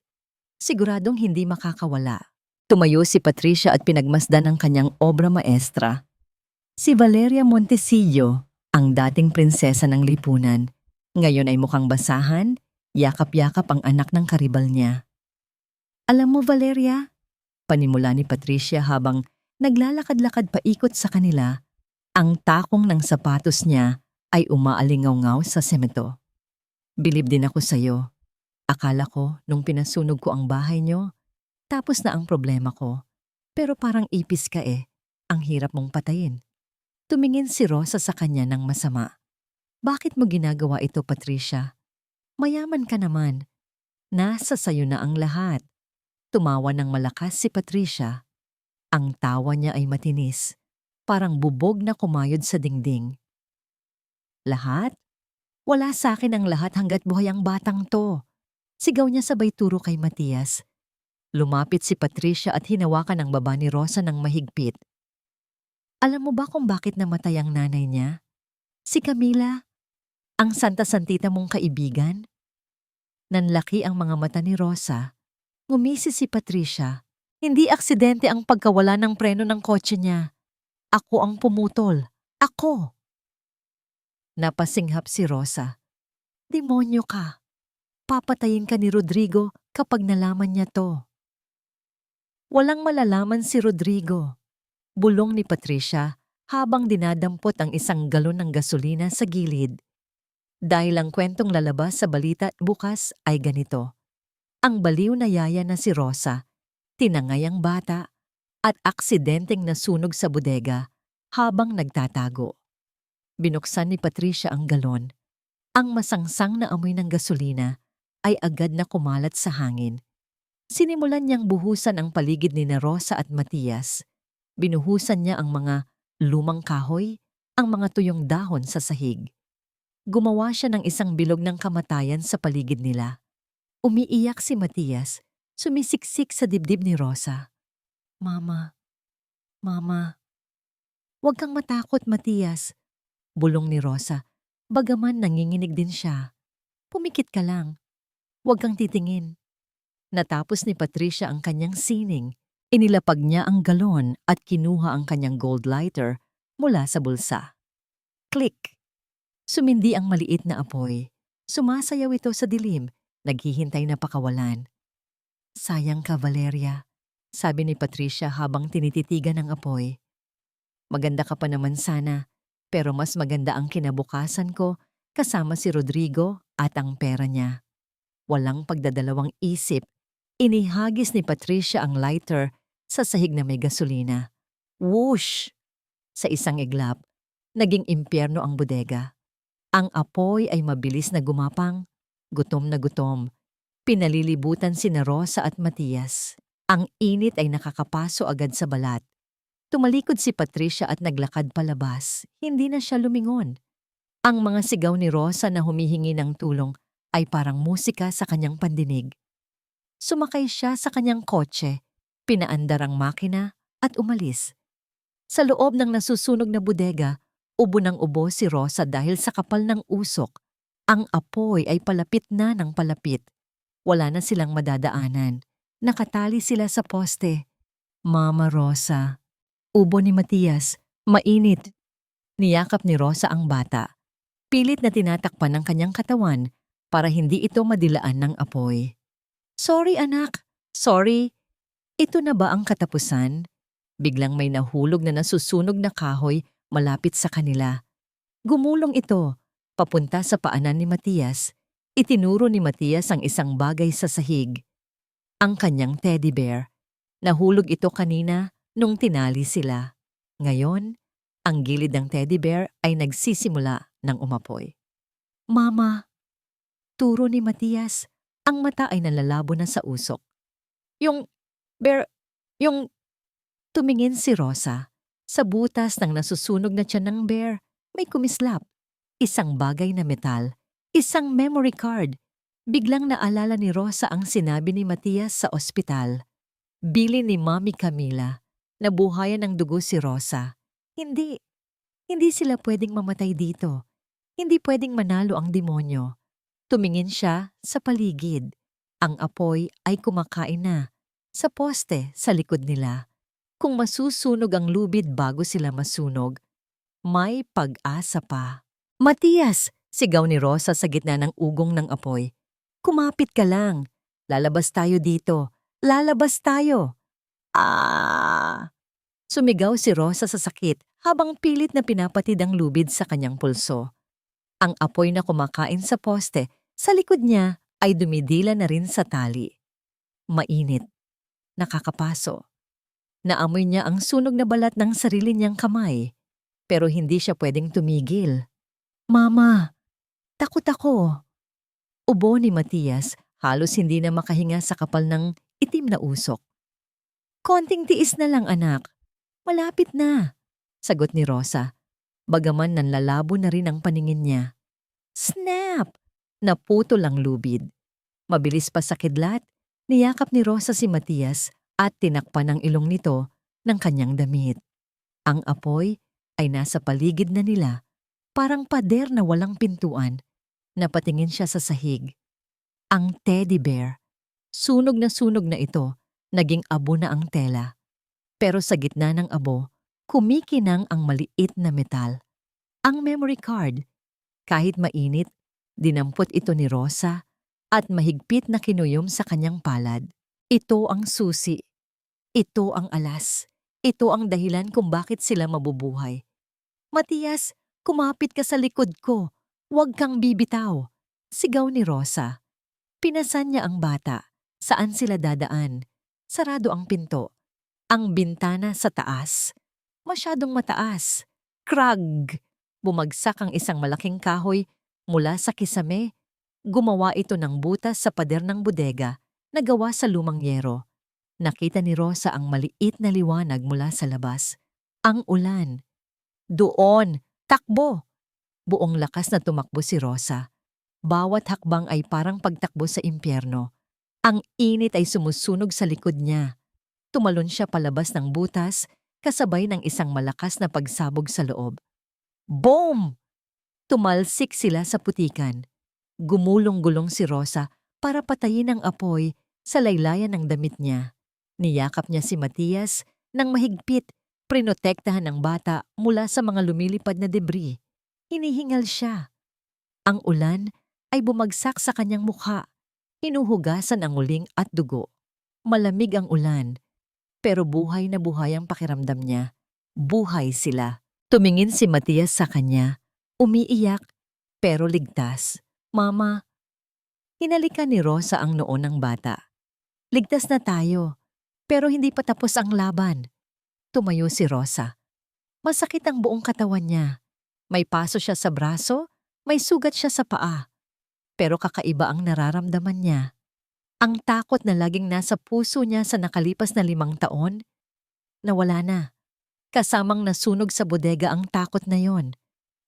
Siguradong hindi makakawala. Tumayo si Patricia at pinagmasdan ang kanyang obra maestra. Si Valeria Montesillo, ang dating prinsesa ng lipunan, ngayon ay mukhang basahan, yakap-yakap ang anak ng karibal niya. Alam mo, Valeria, panimula ni Patricia habang naglalakad-lakad paikot sa kanila, ang takong ng sapatos niya ay umaalingaw-ngaw sa semento. Bilib din ako sa'yo. Akala ko nung pinasunog ko ang bahay niyo, tapos na ang problema ko. Pero parang ipis ka ang hirap mong patayin. Tumingin si Rosa sa kanya ng masama. Bakit mo ginagawa ito, Patricia? Mayaman ka naman. Nasa sayo na ang lahat. Tumawa ng malakas si Patricia. Ang tawa niya ay matinis, parang bubog na kumayod sa dingding. Lahat? Wala sa akin ang lahat hanggat buhay ang batang to. Sigaw niya sabay turo kay Matias. Lumapit si Patricia at hinawakan ang baba ni Rosa ng mahigpit. Alam mo ba kung bakit namatay ang nanay niya? Si Camila, ang santa-santita mong kaibigan? Nanlaki ang mga mata ni Rosa. Ngumisi si Patricia. Hindi aksidente ang pagkawala ng preno ng kotse niya. Ako ang pumutol. Ako! Napasinghap si Rosa. Demonyo ka. Papatayin ka ni Rodrigo kapag nalaman niya to. Walang malalaman si Rodrigo. Bulong ni Patricia habang dinadampot ang isang galon ng gasolina sa gilid. Dahil ang kwentong lalabas sa balita bukas ay ganito. Ang baliw na yaya na si Rosa, tinangay ang bata, at aksidenteng nasunog sa bodega habang nagtatago. Binuksan ni Patricia ang galon. Ang masangsang na amoy ng gasolina ay agad na kumalat sa hangin. Sinimulan niyang buhusan ang paligid ni Rosa at Matias. Binuhusan niya ang mga lumang kahoy, ang mga tuyong dahon sa sahig. Gumawa siya ng isang bilog ng kamatayan sa paligid nila. Umiiyak si Matias, sumisiksik sa dibdib ni Rosa. Mama, Mama. Huwag kang matakot, Matias. Bulong ni Rosa, bagaman nanginginig din siya. Pumikit ka lang. Huwag kang titingin. Natapos ni Patricia ang kanyang sining. Inilapag niya ang galon at kinuha ang kanyang gold lighter mula sa bulsa. Click! Sumindi ang maliit na apoy. Sumasayaw ito sa dilim, naghihintay na pakawalan. Sayang ka, Valeria, sabi ni Patricia habang tinititigan ang apoy. Maganda ka pa naman sana, pero mas maganda ang kinabukasan ko kasama si Rodrigo at ang pera niya. Walang pagdadalawang isip, inihagis ni Patricia ang lighter sa sahig na may gasolina. Whoosh! Sa isang iglap, naging impyerno ang bodega. Ang apoy ay mabilis na gumapang, gutom na gutom. Pinalilibutan sina Rosa at Matias. Ang init ay nakakapaso agad sa balat. Tumalikod si Patricia at naglakad palabas. Hindi na siya lumingon. Ang mga sigaw ni Rosa na humihingi ng tulong ay parang musika sa kanyang pandinig. Sumakay siya sa kanyang kotse, pinaandar ang makina at umalis. Sa loob ng nasusunog na bodega, ubo ng ubo si Rosa dahil sa kapal ng usok. Ang apoy ay palapit na ng palapit. Wala na silang madadaanan. Nakatali sila sa poste. Mama Rosa. Ubo ni Matias. Mainit. Niyakap ni Rosa ang bata. Pilit na tinatakpan ng kanyang katawan para hindi ito madilaan ng apoy. Sorry anak, sorry. Ito na ba ang katapusan? Biglang may nahulog na nasusunog na kahoy malapit sa kanila. Gumulong ito, papunta sa paanan ni Matias. Itinuro ni Matias ang isang bagay sa sahig. Ang kanyang teddy bear. Nahulog ito kanina nung tinali sila. Ngayon, ang gilid ng teddy bear ay nagsisimula ng umapoy. Mama, turo ni Matias. Ang mata ay nalalabo na sa usok. Yung tumingin si Rosa. Sa butas ng nasusunog na tiyan ng bear, may kumislap. Isang bagay na metal. Isang memory card. Biglang naalala ni Rosa ang sinabi ni Matias sa ospital. Bili ni Mami Camila. Nabuhayan ng dugo si Rosa. Hindi sila pwedeng mamatay dito. Hindi pwedeng manalo ang demonyo. Tumingin siya sa paligid. Ang apoy ay kumakain na. Sa poste, sa likod nila. Kung masusunog ang lubid bago sila masunog, may pag-asa pa. Matias! Sigaw ni Rosa sa gitna ng ugong ng apoy. Kumapit ka lang. Lalabas tayo dito. Lalabas tayo. Ah! Sumigaw si Rosa sa sakit habang pilit na pinapatid ang lubid sa kanyang pulso. Ang apoy na kumakain sa poste, sa likod niya ay dumidila na rin sa tali. Mainit. Nakakapaso. Naamoy niya ang sunog na balat ng sarili niyang kamay, pero hindi siya pwedeng tumigil. Mama, takot ako. Ubo ni Matias, halos hindi na makahinga sa kapal ng itim na usok. Konting tiis na lang anak. Malapit na, sagot ni Rosa. Bagaman nanlalabo na rin ang paningin niya. Snap! Naputol ang lubid. Mabilis pa sa kidlat, niyakap ni Rosa si Matias at tinakpan ang ilong nito ng kanyang damit. Ang apoy ay nasa paligid na nila, parang pader na walang pintuan. Napatingin siya sa sahig. Ang teddy bear. Sunog na ito, naging abo na ang tela. Pero sa gitna ng abo, kumikinang ang maliit na metal. Ang memory card. Kahit mainit, dinampot ito ni Rosa at mahigpit na kinuyom sa kanyang palad. Ito ang susi. Ito ang alas. Ito ang dahilan kung bakit sila mabubuhay. Matias, kumapit ka sa likod ko. Huwag kang bibitaw. Sigaw ni Rosa. Pinasan niya ang bata. Saan sila dadaan? Sarado ang pinto. Ang bintana sa taas. Masyadong mataas. Krag! Bumagsak ang isang malaking kahoy mula sa kisame. Gumawa ito ng butas sa pader ng bodega na gawa sa lumang yero. Nakita ni Rosa ang maliit na liwanag mula sa labas. Ang ulan. Doon! Takbo! Buong lakas na tumakbo si Rosa. Bawat hakbang ay parang pagtakbo sa impyerno. Ang init ay sumusunog sa likod niya. Tumalon siya palabas ng butas, kasabay ng isang malakas na pagsabog sa loob. Boom! Tumalsik sila sa putikan. Gumulong-gulong si Rosa para patayin ang apoy sa laylayan ng damit niya. Niyakap niya si Matias nang mahigpit, prinotektahan ng bata mula sa mga lumilipad na debris. Hinihingal siya. Ang ulan ay bumagsak sa kanyang mukha. Hinuhugasan ang uling at dugo. Malamig ang ulan, pero buhay na buhay ang pakiramdam niya. Buhay sila. Tumingin si Matias sa kanya. Umiiyak, pero ligtas. Mama, hinalikan ni Rosa ang noo ng bata. Ligtas na tayo, pero hindi pa tapos ang laban. Tumayo si Rosa. Masakit ang buong katawan niya. May paso siya sa braso, may sugat siya sa paa. Pero kakaiba ang nararamdaman niya. Ang takot na laging nasa puso niya sa nakalipas na 5 taon, nawala na. Kasamang nasunog sa bodega ang takot na yon.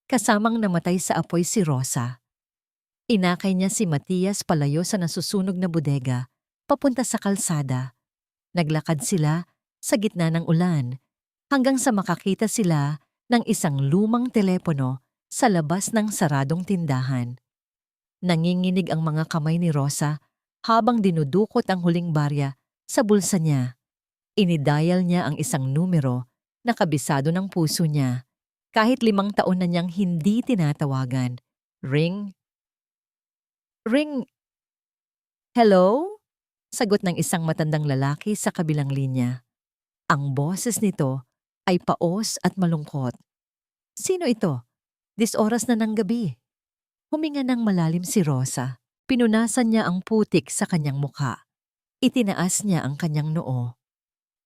Kasamang namatay sa apoy si Rosa. Inakay niya si Matias palayo sa nasusunog na bodega, papunta sa kalsada. Naglakad sila sa gitna ng ulan, hanggang sa makakita sila ng isang lumang telepono sa labas ng saradong tindahan. Nanginginig ang mga kamay ni Rosa habang dinudukot ang huling barya sa bulsa niya. Inidial niya ang isang numero na kabisado ng puso niya. Kahit 5 taon na niyang hindi tinatawagan. Ring, ring, hello? Sagot ng isang matandang lalaki sa kabilang linya. Ang boses nito ay paos at malungkot. Sino ito? 10 oras na ng gabi. Huminga ng malalim si Rosa. Pinunasan niya ang putik sa kanyang mukha. Itinaas niya ang kanyang noo.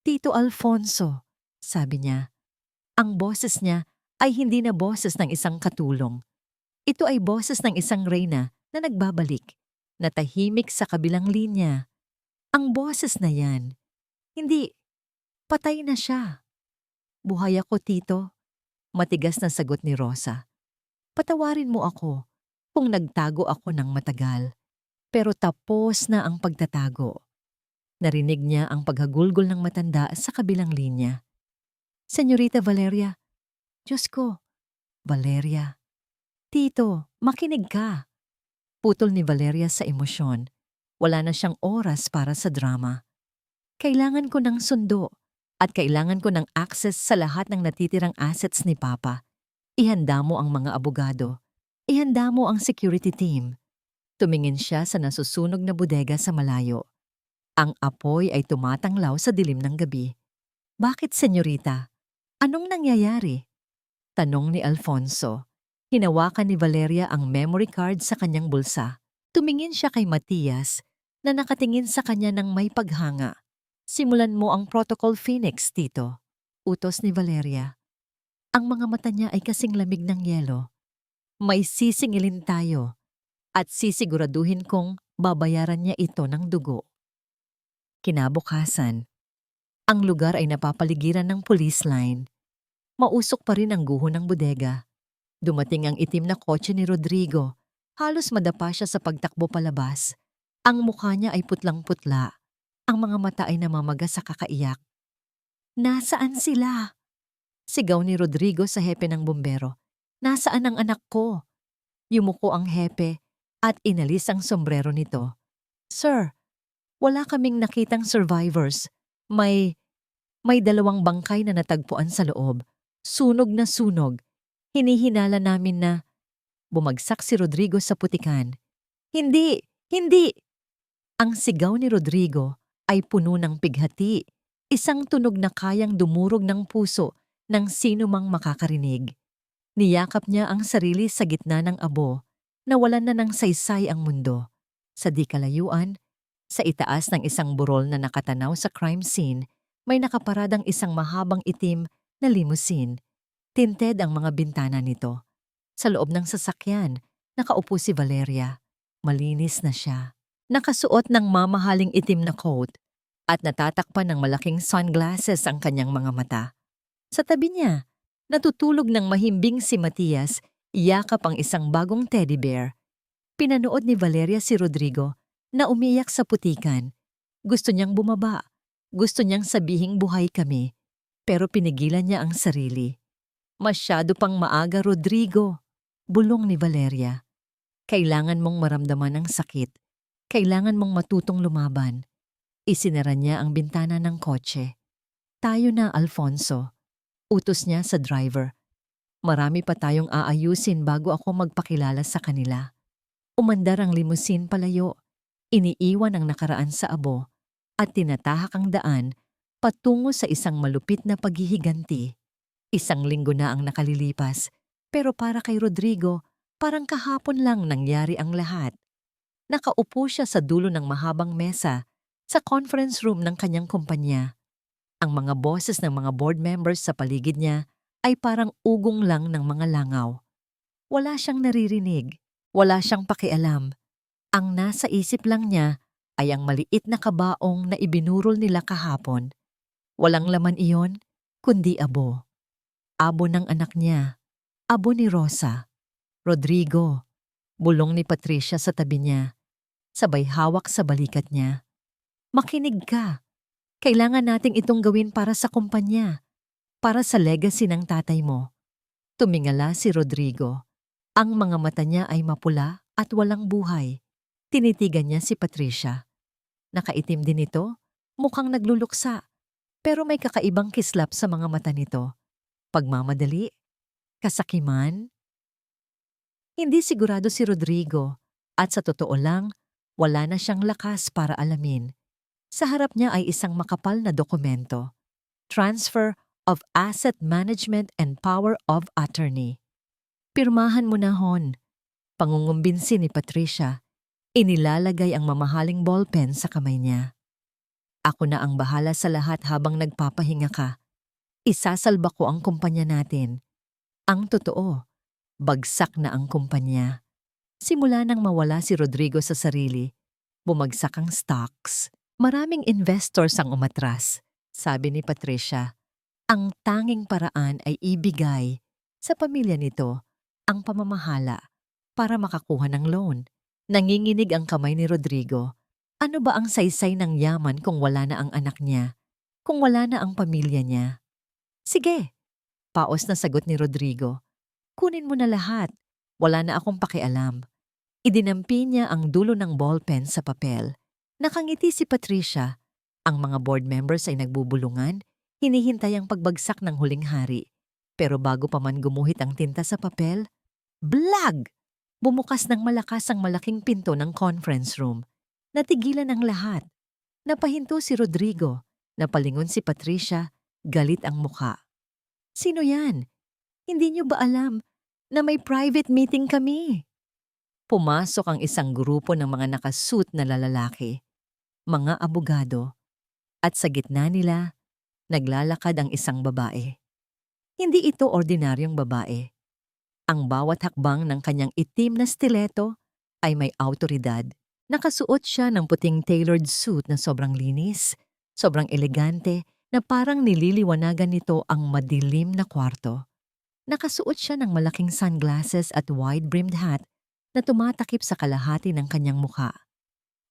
Tito Alfonso, sabi niya. Ang boses niya ay hindi na boses ng isang katulong. Ito ay boses ng isang reyna na nagbabalik, na tahimik sa kabilang linya. Ang boses na yan, hindi, patay na siya. Buhay ako, tito. Matigas na sagot ni Rosa. Patawarin mo ako kung nagtago ako ng matagal. Pero tapos na ang pagtatago. Narinig niya ang paghagulgol ng matanda sa kabilang linya. Senyorita Valeria, Diyos ko, Valeria. Tito, makinig ka. Putol ni Valeria sa emosyon. Wala na siyang oras para sa drama. Kailangan ko ng sundo at kailangan ko ng access sa lahat ng natitirang assets ni Papa. Ihanda mo ang mga abogado. Ihanda mo ang security team. Tumingin siya sa nasusunog na bodega sa malayo. Ang apoy ay tumatanglaw sa dilim ng gabi. Bakit, senyorita? Anong nangyayari? Tanong ni Alfonso. Hinawakan ni Valeria ang memory card sa kanyang bulsa. Tumingin siya kay Matias na nakatingin sa kanya ng may paghanga. Simulan mo ang Protocol Phoenix, tito. Utos ni Valeria. Ang mga mata niya ay kasing lamig ng yelo. May sisingilin tayo at sisiguraduhin kong babayaran niya ito ng dugo. Kinabukasan, ang lugar ay napapaligiran ng police line. Mausok pa rin ang guho ng bodega. Dumating ang itim na kotse ni Rodrigo. Halos madapa siya sa pagtakbo palabas. Ang mukha niya ay putlang-putla. Ang mga mata ay namamaga sa kakaiyak. Nasaan sila? Sigaw ni Rodrigo sa hepe ng bumbero. Nasaan ang anak ko? Yumuko ang hepe at inalis ang sombrero nito. Sir, wala kaming nakitang survivors. May 2 bangkay na natagpuan sa loob. Sunog na sunog. Hinihinala namin na bumagsak si Rodrigo sa putikan. Hindi! Hindi! Ang sigaw ni Rodrigo ay puno ng pighati. Isang tunog na kayang dumurog ng puso ng sino mang makakarinig. Niyakap niya ang sarili sa gitna ng abo. Nawalan na ng saysay ang mundo. Sa di kalayuan, sa itaas ng isang burol na nakatanaw sa crime scene, may nakaparadang isang mahabang itim na limousine. Tinted ang mga bintana nito. Sa loob ng sasakyan, nakaupo si Valeria. Malinis na siya. Nakasuot ng mamahaling itim na coat at natatakpan ng malaking sunglasses ang kanyang mga mata. Sa tabi niya, natutulog ng mahimbing si Matias, iyakap ang isang bagong teddy bear. Pinanood ni Valeria si Rodrigo na umiyak sa putikan. Gusto niyang bumaba. Gusto niyang sabihing buhay kami. Pero pinigilan niya ang sarili. Masyado pang maaga, Rodrigo. Bulong ni Valeria. Kailangan mong maramdaman ang sakit. Kailangan mong matutong lumaban. Isinara niya ang bintana ng kotse. Tayo na, Alfonso. Utos niya sa driver. Marami pa tayong aayusin bago ako magpakilala sa kanila. Umandar ang limousine palayo. Iniiwan ang nakaraan sa abo at tinatahak ang daan patungo sa isang malupit na paghihiganti. 1 linggo na ang nakalilipas, pero para kay Rodrigo, parang kahapon lang nangyari ang lahat. Nakaupo siya sa dulo ng mahabang mesa sa conference room ng kanyang kumpanya. Ang mga boses ng mga board members sa paligid niya ay parang ugong lang ng mga langaw. Wala siyang naririnig, wala siyang pakialam. Ang nasa isip lang niya ay ang maliit na kabaong na ibinurol nila kahapon. Walang laman iyon, kundi abo. Abo ng anak niya. Abo ni Rosa. Rodrigo. Bulong ni Patricia sa tabi niya. Sabay hawak sa balikat niya. Makinig ka. Kailangan nating itong gawin para sa kumpanya. Para sa legacy ng tatay mo. Tumingala si Rodrigo. Ang mga mata niya ay mapula at walang buhay. Tinitigan niya si Patricia. Nakaitim din ito, mukhang nagluluksa. Pero may kakaibang kislap sa mga mata nito. Pagmamadali, Kasakiman? Hindi sigurado si Rodrigo at sa totoo lang, wala na siyang lakas para alamin. Sa harap niya ay isang makapal na dokumento. Transfer of Asset Management and Power of Attorney. Pirmahan mo na, Hon. Pangungumbinsi ni Patricia. Inilalagay ang mamahaling ballpen sa kamay niya. Ako na ang bahala sa lahat habang nagpapahinga ka. Isasalba ko ang kumpanya natin. Ang totoo, bagsak na ang kumpanya. Simula nang mawala si Rodrigo sa sarili, bumagsak ang stocks. Maraming investors ang umatras, sabi ni Patricia. Ang tanging paraan ay ibigay sa pamilya nito ang pamamahala para makakuha ng loan. Nanginginig ang kamay ni Rodrigo. Ano ba ang saysay ng yaman kung wala na ang anak niya? Kung wala na ang pamilya niya? Sige, paos na sagot ni Rodrigo. Kunin mo na lahat. Wala na akong pakialam. Idinampi niya ang dulo ng ballpen sa papel. Nakangiti si Patricia. Ang mga board members ay nagbubulungan, hinihintay ang pagbagsak ng huling hari. Pero bago pa man gumuhit ang tinta sa papel, blag! Bumukas ng malakas ang malaking pinto ng conference room. Natigilan ang lahat. Napahinto si Rodrigo. Napalingon si Patricia, galit ang muka. Sino yan? Hindi niyo ba alam na may private meeting kami? Pumasok ang isang grupo ng mga nakasuit na lalaki, mga abogado, at sa gitna nila, naglalakad ang isang babae. Hindi ito ordinaryong babae. Ang bawat hakbang ng kanyang itim na stiletto ay may awtoridad. Nakasuot siya ng puting tailored suit na sobrang linis, sobrang elegante, na parang nililiwanagan nito ang madilim na kwarto. Nakasuot siya ng malaking sunglasses at wide-brimmed hat na tumatakip sa kalahati ng kanyang mukha.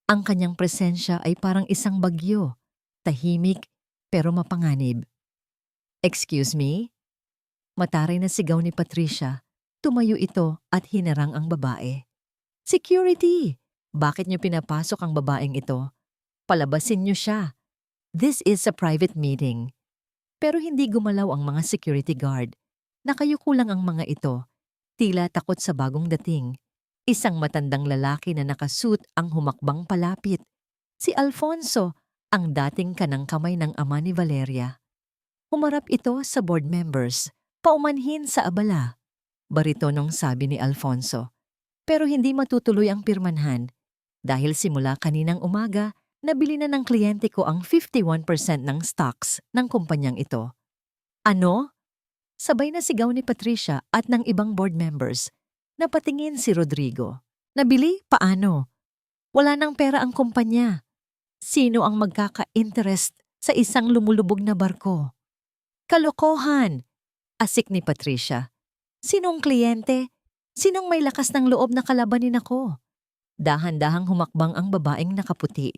Ang kanyang presensya ay parang isang bagyo, tahimik pero mapanganib. Excuse me? Mataray na sigaw ni Patricia. Tumayo ito at hinarang ang babae. Security! Bakit niyo pinapasok ang babaeng ito? Palabasin niyo siya. This is a private meeting. Pero hindi gumalaw ang mga security guard. Nakayuko lang ang mga ito. Tila takot sa bagong dating. Isang matandang lalaki na nakasuit ang humakbang palapit. Si Alfonso, ang dating kanang kamay ng ama ni Valeria. Humarap ito sa board members, paumanhin sa abala. Baritonong sabi ni Alfonso. Pero hindi matutuloy ang pirmanhan dahil simula kaninang umaga, nabili na ng kliyente ko ang 51% ng stocks ng kumpanyang ito. Ano? Sabay na sigaw ni Patricia at ng ibang board members. Napatingin si Rodrigo. Nabili? Paano? Wala nang pera ang kumpanya. Sino ang magkaka-interest sa isang lumulubog na barko? Kalokohan! Asik ni Patricia. Sinong kliyente? Sinong may lakas ng loob na kalabanin ako? Dahan-dahang humakbang ang babaeng nakaputi.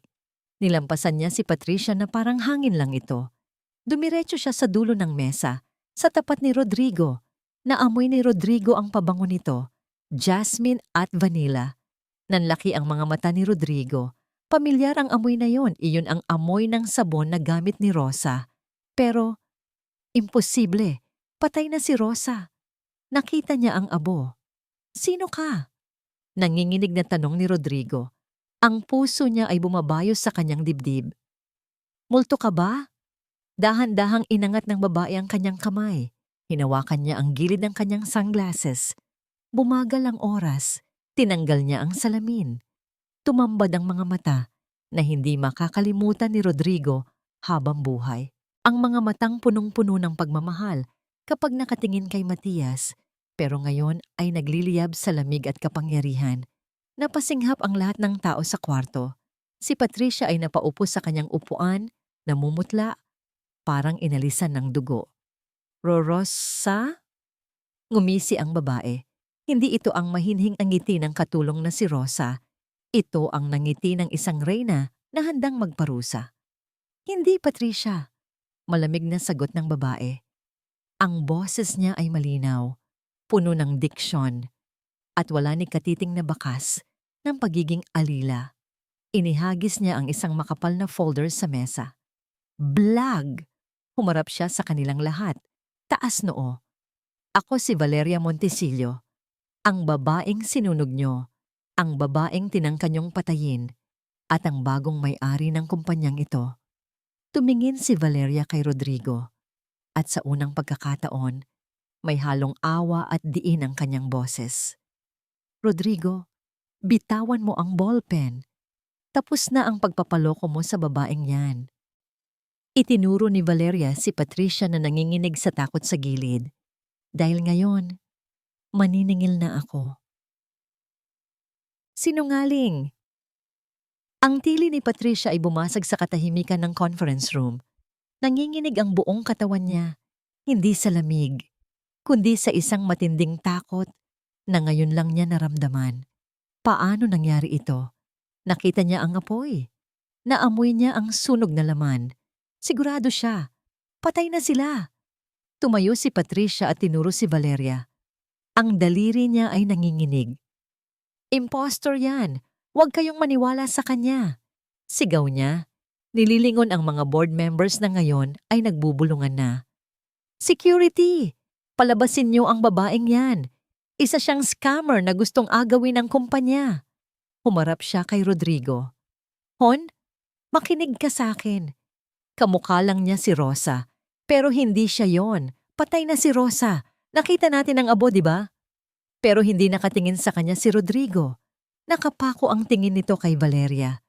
Nilampasan niya si Patricia na parang hangin lang ito. Dumiretso siya sa dulo ng mesa, sa tapat ni Rodrigo. Naamoy ni Rodrigo ang pabango nito, jasmine at vanilla. Nanlaki ang mga mata ni Rodrigo. Pamilyar ang amoy na yon, iyon ang amoy ng sabon na gamit ni Rosa. Pero, imposible, patay na si Rosa. Nakita niya ang abo. Sino ka? Nanginginig na tanong ni Rodrigo. Ang puso niya ay bumabayos sa kanyang dibdib. Multo ka ba? Dahan-dahang inangat ng babae ang kanyang kamay. Hinawakan niya ang gilid ng kanyang sunglasses. Bumagal ang oras. Tinanggal niya ang salamin. Tumambad ang mga mata na hindi makakalimutan ni Rodrigo habang buhay. Ang mga matang punong-puno ng pagmamahal kapag nakatingin kay Matias, pero ngayon ay nagliliyab sa lamig at kapangyarihan. Napasinghap ang lahat ng tao sa kwarto. Si Patricia ay napaupo sa kanyang upuan, namumutla, parang inalisan ng dugo. Rosa? Ngumisi ang babae. Hindi ito ang mahinhing ngiti ng katulong na si Rosa. Ito ang nangiti ng isang reyna na handang magparusa. Hindi, Patricia. Malamig na sagot ng babae. Ang boses niya ay malinaw, puno ng diksyon, at wala ni katiting na bakas ng pagiging alila. Inihagis niya ang isang makapal na folder sa mesa. Blag! Humarap siya sa kanilang lahat. Taas noo. Ako si Valeria Montesillo, ang babaeng sinunog nyo, ang babaeng tinangka nyong patayin, at ang bagong may-ari ng kumpanyang ito. Tumingin si Valeria kay Rodrigo, at sa unang pagkakataon, may halong awa at diin ang kanyang boses. Rodrigo, bitawan mo ang ballpen. Tapos na ang pagpapaloko mo sa babaeng yan. Itinuro ni Valeria si Patricia na nanginginig sa takot sa gilid. Dahil ngayon, maniningil na ako. Sinungaling! Ang tili ni Patricia ay bumasag sa katahimikan ng conference room. Nanginginig ang buong katawan niya, hindi sa lamig, kundi sa isang matinding takot na ngayon lang niya naramdaman. Paano nangyari ito? Nakita niya ang apoy. Naamoy niya ang sunog na laman. Sigurado siya. Patay na sila. Tumayo si Patricia at tinuro si Valeria. Ang daliri niya ay nanginginig. Impostor yan. Huwag kayong maniwala sa kanya. Sigaw niya. Nililingon ang mga board members na ngayon ay nagbubulungan na. Security! Palabasin niyo ang babaeng yan. Isa siyang scammer na gustong agawin ng kumpanya. Humarap siya kay Rodrigo. Hon, makinig ka sa akin. Kamukha lang niya si Rosa, pero hindi siya yon. Patay na si Rosa. Nakita natin ang abo, di ba? Pero hindi nakatingin sa kanya si Rodrigo. Nakapako ang tingin nito kay Valeria.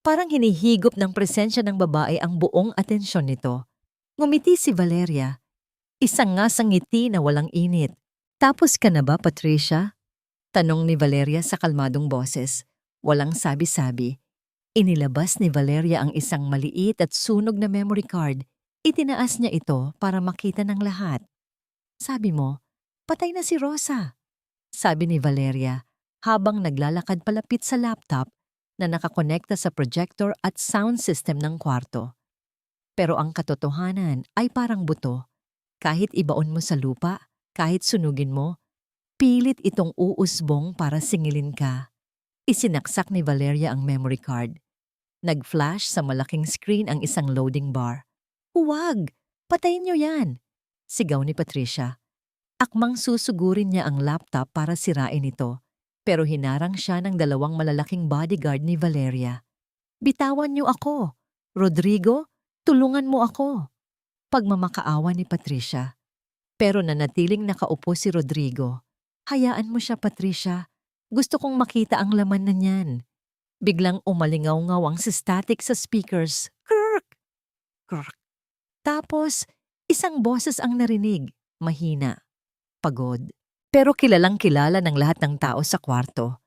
Parang hinihigop ng presensya ng babae ang buong atensyon nito. Ngumiti si Valeria. Isang ngasang ngiti na walang init. Tapos ka na ba, Patricia? Tanong ni Valeria sa kalmadong boses. Walang sabi-sabi. Inilabas ni Valeria ang isang maliit at sunog na memory card. Itinaas niya ito para makita ng lahat. Sabi mo, patay na si Rosa. Sabi ni Valeria habang naglalakad palapit sa laptop na nakakonekta sa projector at sound system ng kwarto. Pero ang katotohanan ay parang buto. Kahit ibaon mo sa lupa, kahit sunugin mo, pilit itong uusbong para singilin ka. Isinaksak ni Valeria ang memory card. Nag-flash sa malaking screen ang isang loading bar. Huwag! Patayin niyo yan! Sigaw ni Patricia. Akmang susugurin niya ang laptop para sirain ito, pero hinarang siya ng dalawang malalaking bodyguard ni Valeria. Bitawan niyo ako! Rodrigo, tulungan mo ako! Pagmamakaawa ni Patricia. Pero nanatiling nakaupo si Rodrigo. Hayaan mo siya, Patricia. Gusto kong makita ang laman na niyan. Biglang umalingaw-ngaw ang static sa speakers. Krrrk! Krrrk! Tapos, isang boses ang narinig. Mahina. Pagod. Pero kilalang-kilala ng lahat ng tao sa kwarto.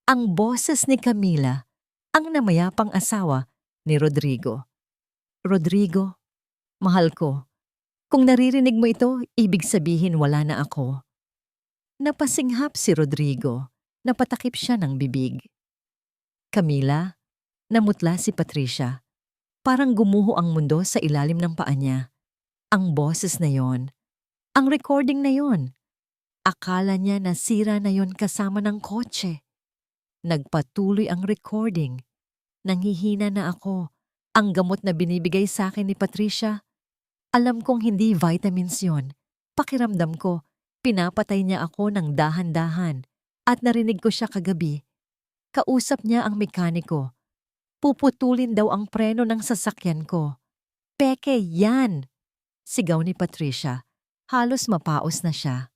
Ang boses ni Camila, ang namayapang asawa ni Rodrigo. Rodrigo, mahal ko. Kung naririnig mo ito, ibig sabihin wala na ako. Napasinghap si Rodrigo. Napatakip siya ng bibig. Camila, namutla si Patricia. Parang gumuho ang mundo sa ilalim ng paa niya. Ang boses na yon, ang recording na yon. Akala niya nasira na yon kasama ng kotse. Nagpatuloy ang recording. Nanghihina na ako. Ang gamot na binibigay sa akin ni Patricia. Alam kong hindi vitamins yon. Pakiramdam ko, pinapatay niya ako ng dahan-dahan. At narinig ko siya kagabi. Kausap niya ang mekaniko. Puputulin daw ang preno ng sasakyan ko. Peke, yan! Sigaw ni Patricia. Halos mapaos na siya.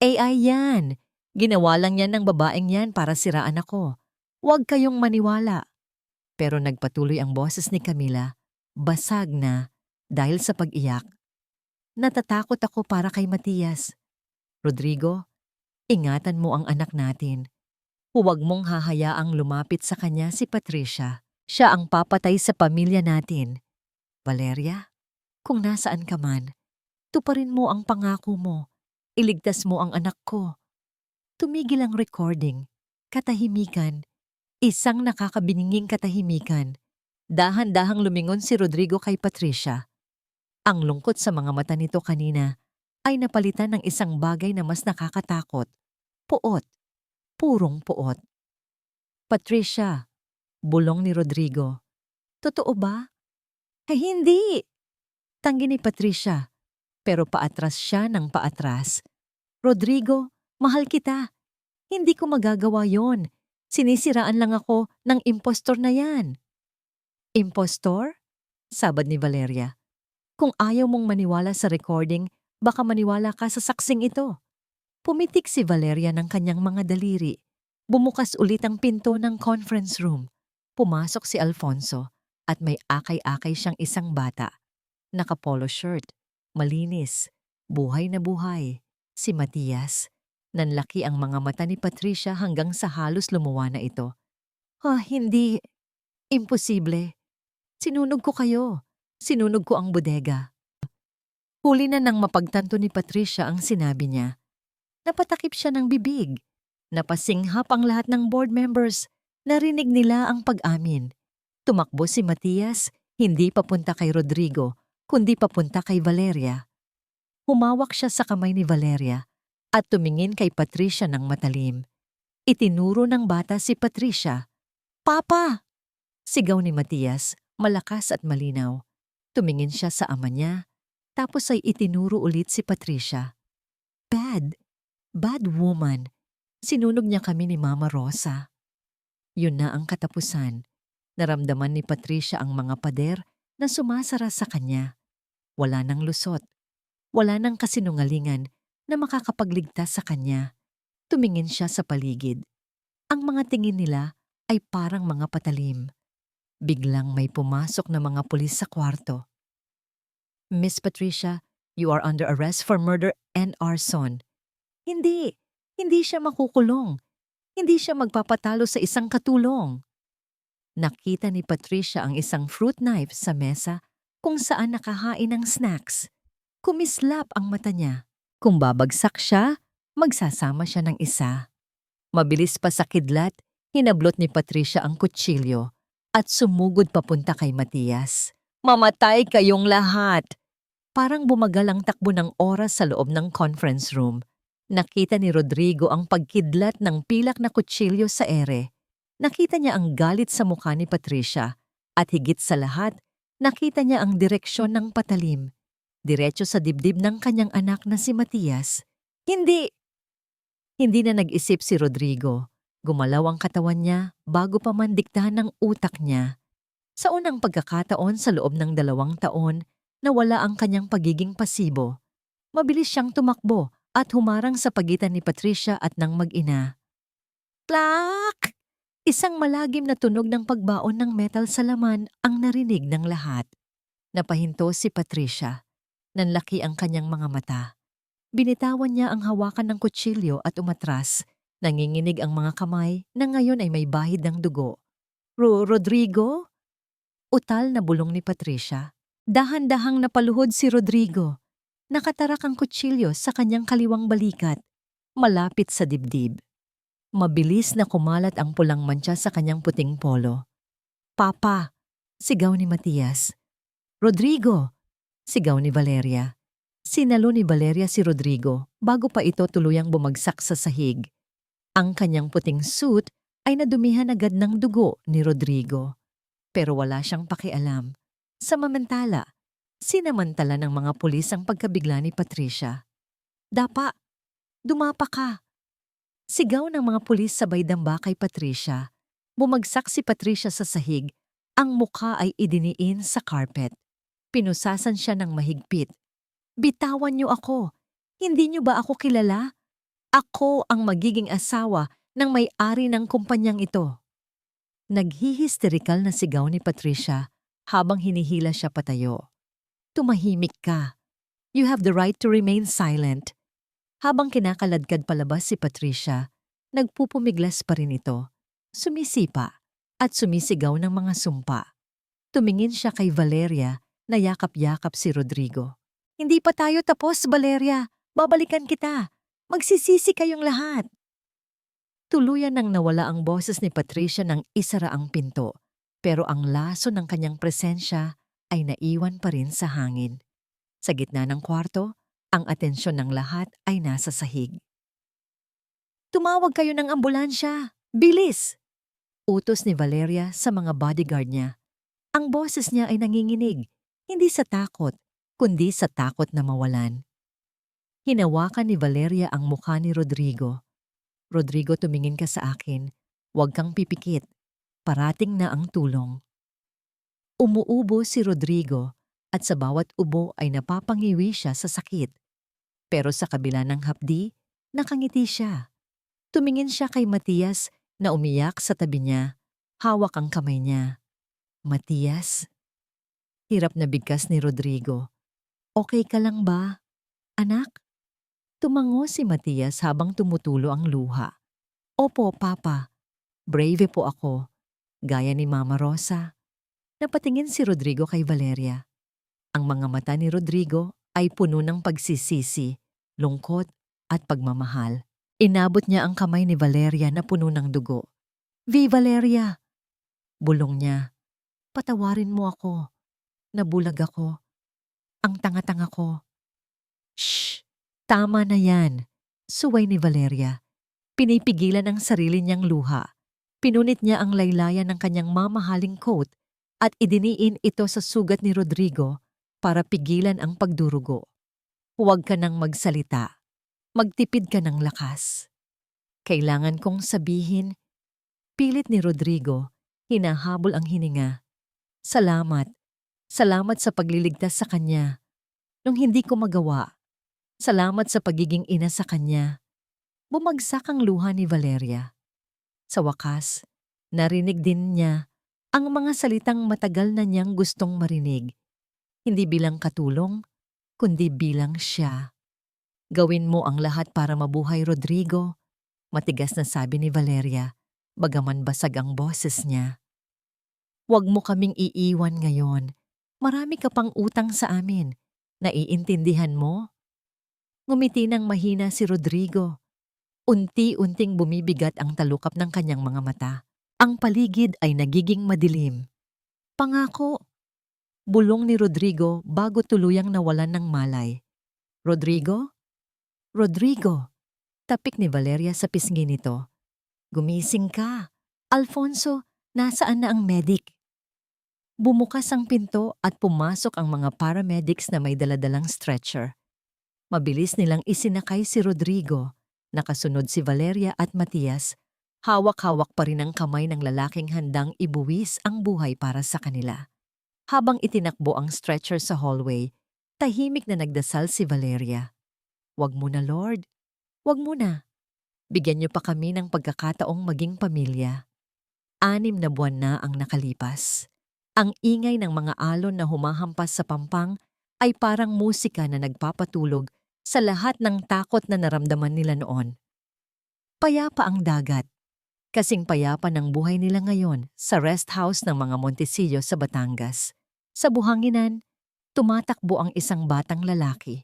AI yan! Ginawa lang yan ng babaeng yan para siraan ako. Huwag kayong maniwala. Pero nagpatuloy ang boses ni Camila. Basag na dahil sa pag-iyak. Natatakot ako para kay Matias. Rodrigo, ingatan mo ang anak natin. Huwag mong hahayaang lumapit sa kanya si Patricia. Siya ang papatay sa pamilya natin. Valeria, kung nasaan ka man, tuparin mo ang pangako mo. Iligtas mo ang anak ko. Tumigil ang recording. Katahimikan. Isang nakakabininging katahimikan. Dahan-dahang lumingon si Rodrigo kay Patricia. Ang lungkot sa mga mata nito kanina ay napalitan ng isang bagay na mas nakakatakot. Puot. Purong puot. Patricia, bulong ni Rodrigo. Totoo ba? Ay hindi! Tanggi ni Patricia, pero paatras siya ng paatras. Rodrigo, mahal kita. Hindi ko magagawa yon. Sinisiraan lang ako ng impostor na yan. Impostor? Sabad ni Valeria. Kung ayaw mong maniwala sa recording, baka maniwala ka sa saksing ito. Pumitik si Valeria ng kanyang mga daliri. Bumukas ulit ang pinto ng conference room. Pumasok si Alfonso at may akay-akay siyang isang bata. Naka-polo shirt, malinis, buhay na buhay. Si Matias. Nanlaki ang mga mata ni Patricia hanggang sa halos lumuwa na ito. Hindi. Imposible. Sinunog ko kayo. Sinunog ko ang bodega. Huli na nang mapagtanto ni Patricia ang sinabi niya. Napatakip siya ng bibig. Napasinghap ang lahat ng board members. Narinig nila ang pag-amin. Tumakbo si Matias, hindi papunta kay Rodrigo, kundi papunta kay Valeria. Humawak siya sa kamay ni Valeria at tumingin kay Patricia ng matalim. Itinuro ng bata si Patricia. Papa! Sigaw ni Matias, malakas at malinaw. Tumingin siya sa ama niya, tapos ay itinuro ulit si Patricia. Bad woman. Sinunog niya kami ni Mama Rosa. Yun na ang katapusan. Naramdaman ni Patricia ang mga pader na sumasara sa kanya. Wala nang lusot. Wala nang kasinungalingan na makakapagligtas sa kanya. Tumingin siya sa paligid. Ang mga tingin nila ay parang mga patalim. Biglang may pumasok na mga pulis sa kwarto. Miss Patricia, you are under arrest for murder and arson. Hindi siya makukulong. Hindi siya magpapatalo sa isang katulong. Nakita ni Patricia ang isang fruit knife sa mesa kung saan nakahain ng snacks. Kumislap ang mata niya. Kung babagsak siya, magsasama siya ng isa. Mabilis pa sa kidlat, hinablot ni Patricia ang kutsilyo at sumugod papunta kay Matias. Mamatay kayong lahat! Parang bumagal ang takbo ng oras sa loob ng conference room. Nakita ni Rodrigo ang pagkidlat ng pilak na kutsilyo sa ere. Nakita niya ang galit sa mukha ni Patricia at higit sa lahat, nakita niya ang direksyon ng patalim. Diretso sa dibdib ng kanyang anak na si Matias. Hindi na nag-isip si Rodrigo. Gumalaw ang katawan niya bago pa man diktahan ng utak niya. Sa unang pagkakataon sa loob ng 2 taon, nawala ang kanyang pagiging pasibo. Mabilis siyang tumakbo at humarang sa pagitan ni Patricia at ng mag-ina. Plak! Isang malagim na tunog ng pagbaon ng metal sa laman ang narinig ng lahat. Napahinto si Patricia. Nanlaki ang kanyang mga mata. Binitawan niya ang hawakan ng kutsilyo at umatras. Nanginginig ang mga kamay na ngayon ay may bahid ng dugo. Rodrigo? Utal na bulong ni Patricia. Dahan-dahang napaluhod si Rodrigo. Nakatarak ang kutsilyo sa kanyang kaliwang balikat, malapit sa dibdib. Mabilis na kumalat ang pulang mantsa sa kanyang puting polo. Papa! Sigaw ni Matias. Rodrigo! Sigaw ni Valeria. Sinalo ni Valeria si Rodrigo bago pa ito tuluyang bumagsak sa sahig. Ang kanyang puting suit ay nadumihan agad ng dugo ni Rodrigo. Pero wala siyang pakialam. Samantala, sinamantala ng mga pulis ang pagkabigla ni Patricia. Dapa! Dumapa ka! Sigaw ng mga pulis sabay damba kay Patricia. Bumagsak si Patricia sa sahig. Ang mukha ay idiniin sa carpet. Pinusasan siya ng mahigpit. Bitawan niyo ako! Hindi niyo ba ako kilala? Ako ang magiging asawa ng may-ari ng kumpanyang ito. Naghihisterikal na sigaw ni Patricia habang hinihila siya patayo. Tumahimik ka. You have the right to remain silent. Habang kinakaladkad palabas si Patricia, nagpupumiglas pa rin ito. Sumisipa at sumisigaw ng mga sumpa. Tumingin siya kay Valeria na yakap-yakap si Rodrigo. Hindi pa tayo tapos, Valeria. Babalikan kita. Magsisisi kayong lahat. Tuluyan nang nawala ang boses ni Patricia nang isara ang pinto. Pero ang laso ng kanyang presensya ay naiwan pa rin sa hangin. Sa gitna ng kwarto, ang atensyon ng lahat ay nasa sahig. Tumawag kayo ng ambulansya! Bilis! Utos ni Valeria sa mga bodyguard niya. Ang boses niya ay nanginginig, hindi sa takot, kundi sa takot na mawalan. Hinawakan ni Valeria ang mukha ni Rodrigo. Rodrigo, tumingin ka sa akin. Huwag kang pipikit. Parating na ang tulong. Umuubo si Rodrigo at sa bawat ubo ay napapangiwi siya sa sakit. Pero sa kabila ng hapdi, nakangiti siya. Tumingin siya kay Matias na umiyak sa tabi niya. Hawak ang kamay niya. Matias? Hirap na bigkas ni Rodrigo. Okay ka lang ba, anak? Tumango si Matias habang tumutulo ang luha. Opo, Papa. Brave po ako. Gaya ni Mama Rosa. Napatingin si Rodrigo kay Valeria. Ang mga mata ni Rodrigo ay puno ng pagsisisi, lungkot at pagmamahal. Inabot niya ang kamay ni Valeria na puno ng dugo. Vi, Valeria! Bulong niya. Patawarin mo ako. Nabulag ako. Ang tanga-tanga ko. Shh! Tama na yan. Suway ni Valeria. Pinipigilan ang sarili niyang luha. Pinunit niya ang laylayan ng kanyang mamahaling coat at idiniin ito sa sugat ni Rodrigo para pigilan ang pagdurugo. Huwag ka nang magsalita. Magtipid ka ng lakas. Kailangan kong sabihin. Pilit ni Rodrigo, hinahabol ang hininga. Salamat. Salamat sa pagliligtas sa kanya. Nung hindi ko magawa. Salamat sa pagiging ina sa kanya. Bumagsak ang luha ni Valeria. Sa wakas, narinig din niya ang mga salitang matagal na niyang gustong marinig. Hindi bilang katulong, kundi bilang siya. Gawin mo ang lahat para mabuhay, Rodrigo. Matigas na sabi ni Valeria, bagaman basag ang boses niya. Huwag mo kaming iiwan ngayon. Marami ka pang utang sa amin. Naiintindihan mo? Ngumiti ng mahina si Rodrigo. Unti-unting bumibigat ang talukap ng kanyang mga mata. Ang paligid ay nagiging madilim. Pangako! Bulong ni Rodrigo bago tuluyang nawalan ng malay. Rodrigo? Rodrigo! Tapik ni Valeria sa pisngi nito. Gumising ka! Alfonso, nasaan na ang medic? Bumukas ang pinto at pumasok ang mga paramedics na may daladalang stretcher. Mabilis nilang isinakay si Rodrigo. Nakasunod si Valeria at Matias. Hawak-hawak pa rin ang kamay ng lalaking handang ibuwis ang buhay para sa kanila. Habang itinakbo ang stretcher sa hallway, tahimik na nagdasal si Valeria. Wag muna, Lord. Wag muna. Bigyan niyo pa kami ng pagkakataong maging pamilya. 6 na buwan na ang nakalipas. Ang ingay ng mga alon na humahampas sa pampang ay parang musika na nagpapatulog sa lahat ng takot na naramdaman nila noon. Payapa ang dagat. Kasing payapa ng buhay nila ngayon sa rest house ng mga Montesillo sa Batangas. Sa buhanginan, tumatakbo ang isang batang lalaki.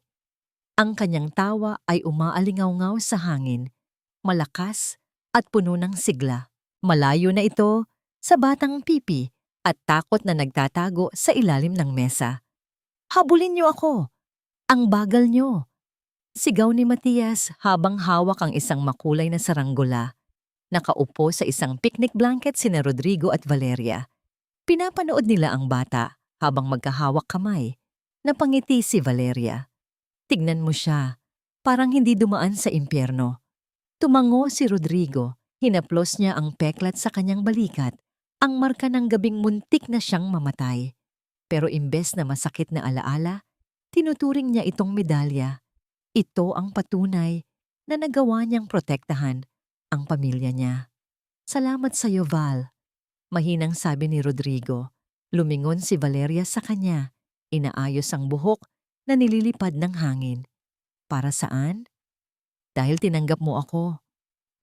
Ang kanyang tawa ay umaalingaw-ngaw sa hangin, malakas at puno ng sigla. Malayo na ito sa batang pipi at takot na nagtatago sa ilalim ng mesa. Habulin niyo ako! Ang bagal niyo! Sigaw ni Matias habang hawak ang isang makulay na saranggola. Nakaupo sa isang picnic blanket sina Rodrigo at Valeria. Pinapanood nila ang bata habang magkahawak kamay. Napangiti si Valeria. Tignan mo siya, parang hindi dumaan sa impyerno. Tumango si Rodrigo, hinaplos niya ang peklat sa kanyang balikat, ang marka ng gabing muntik na siyang mamatay. Pero imbes na masakit na alaala, tinuturing niya itong medalya. Ito ang patunay na nagawa niyang protektahan ang pamilya niya. Salamat sa iyo, Val. Mahinang sabi ni Rodrigo. Lumingon si Valeria sa kanya. Inaayos ang buhok na nililipad ng hangin. Para saan? Dahil tinanggap mo ako.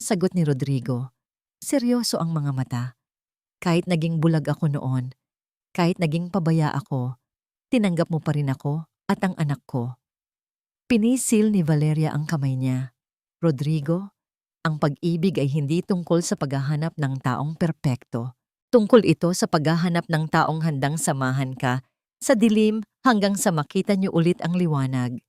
Sagot ni Rodrigo. Seryoso ang mga mata. Kahit naging bulag ako noon, kahit naging pabaya ako, tinanggap mo pa rin ako at ang anak ko. Pinisil ni Valeria ang kamay niya. Rodrigo, ang pag-ibig ay hindi tungkol sa paghahanap ng taong perpekto. Tungkol ito sa paghahanap ng taong handang samahan ka sa dilim hanggang sa makita niyo ulit ang liwanag.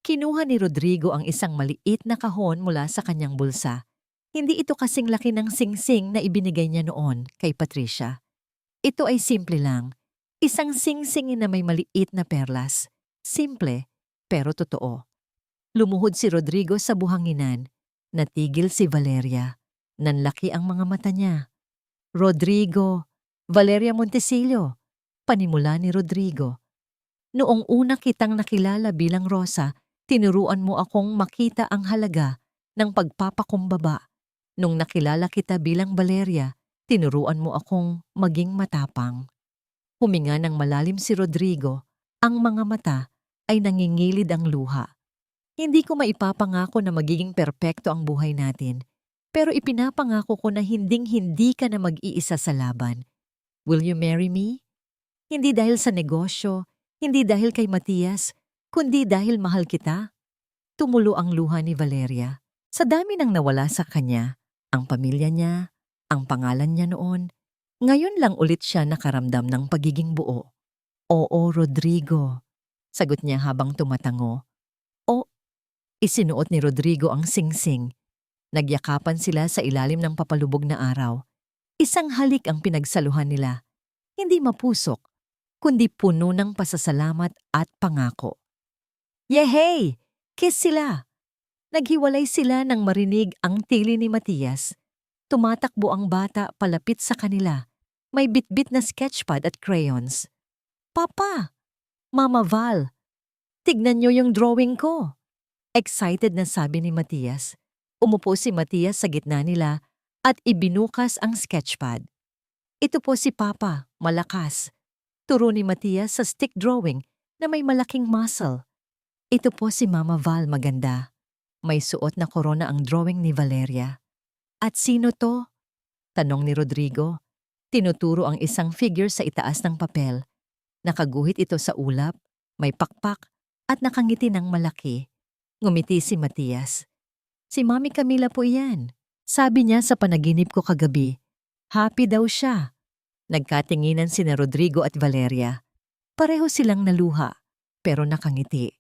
Kinuha ni Rodrigo ang isang maliit na kahon mula sa kanyang bulsa. Hindi ito kasing laki ng singsing na ibinigay niya noon kay Patricia. Ito ay simple lang. Isang singsing na may maliit na perlas. Simple, pero totoo. Lumuhod si Rodrigo sa buhanginan. Natigil si Valeria. Nanlaki ang mga mata niya. Rodrigo, Valeria Montesillo, panimula ni Rodrigo. Noong una kitang nakilala bilang Rosa, tinuruan mo akong makita ang halaga ng pagpapakumbaba. Nung nakilala kita bilang Valeria, tinuruan mo akong maging matapang. Huminga ng malalim si Rodrigo, ang mga mata ay nangingilid ang luha. Hindi ko maipapangako na magiging perpekto ang buhay natin, pero ipinapangako ko na hinding-hindi ka na mag-iisa sa laban. Will you marry me? Hindi dahil sa negosyo, hindi dahil kay Matias, kundi dahil mahal kita. Tumulo ang luha ni Valeria. Sa dami ng nawala sa kanya, ang pamilya niya, ang pangalan niya noon, ngayon lang ulit siya nakaramdam ng pagiging buo. Oo, Rodrigo, sagot niya habang tumatango. Isinuot ni Rodrigo ang singsing. Nagyakapan sila sa ilalim ng papalubog na araw. Isang halik ang pinagsaluhan nila. Hindi mapusok, kundi puno ng pasasalamat at pangako. Yehey! Kiss sila! Naghiwalay sila nang marinig ang tili ni Matias. Tumatakbo ang bata palapit sa kanila. May bitbit na sketchpad at crayons. Papa! Mama Val! Tignan niyo yung drawing ko! Excited na sabi ni Matias. Umupo si Matias sa gitna nila at ibinukas ang sketchpad. Ito po si Papa, malakas. Turo ni Matias sa stick drawing na may malaking muscle. Ito po si Mama Val, maganda. May suot na korona ang drawing ni Valeria. At sino to? Tanong ni Rodrigo. Tinuturo ang isang figure sa itaas ng papel. Nakaguhit ito sa ulap, may pakpak at nakangiti ng malaki. Ngumiti si Matias. Si Mami Camila po yan. Sabi niya sa panaginip ko kagabi. Happy daw siya. Nagkatinginan sina Rodrigo at Valeria. Pareho silang naluha, pero nakangiti.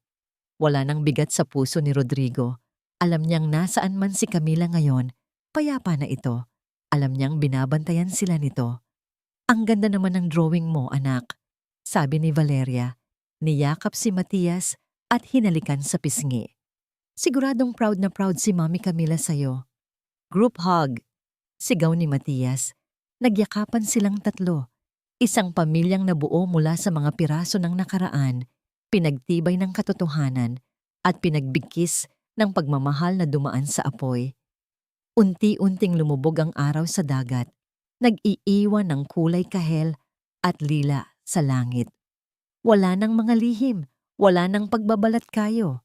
Wala nang bigat sa puso ni Rodrigo. Alam niyang nasaan man si Camila ngayon, payapa na ito. Alam niyang binabantayan sila nito. Ang ganda naman ng drawing mo, anak. Sabi ni Valeria. Niyakap si Matias at hinalikan sa pisngi. Siguradong proud na proud si Mami Camila sa'yo. Group hug. Sigaw ni Matias. Nagyakapan silang tatlo. Isang pamilyang nabuo mula sa mga piraso ng nakaraan, pinagtibay ng katotohanan, at pinagbigkis ng pagmamahal na dumaan sa apoy. Unti-unting lumubog ang araw sa dagat. Nag-iiwan ng kulay kahel at lila sa langit. Wala nang mga lihim, wala nang pagbabalat kayo.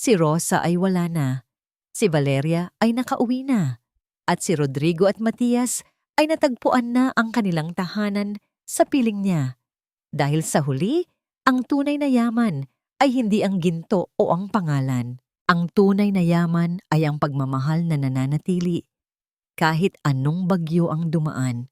Si Rosa ay wala na, si Valeria ay nakauwi na, at si Rodrigo at Matias ay natagpuan na ang kanilang tahanan sa piling niya. Dahil sa huli, ang tunay na yaman ay hindi ang ginto o ang pangalan. Ang tunay na yaman ay ang pagmamahal na nananatili. Kahit anong bagyo ang dumaan,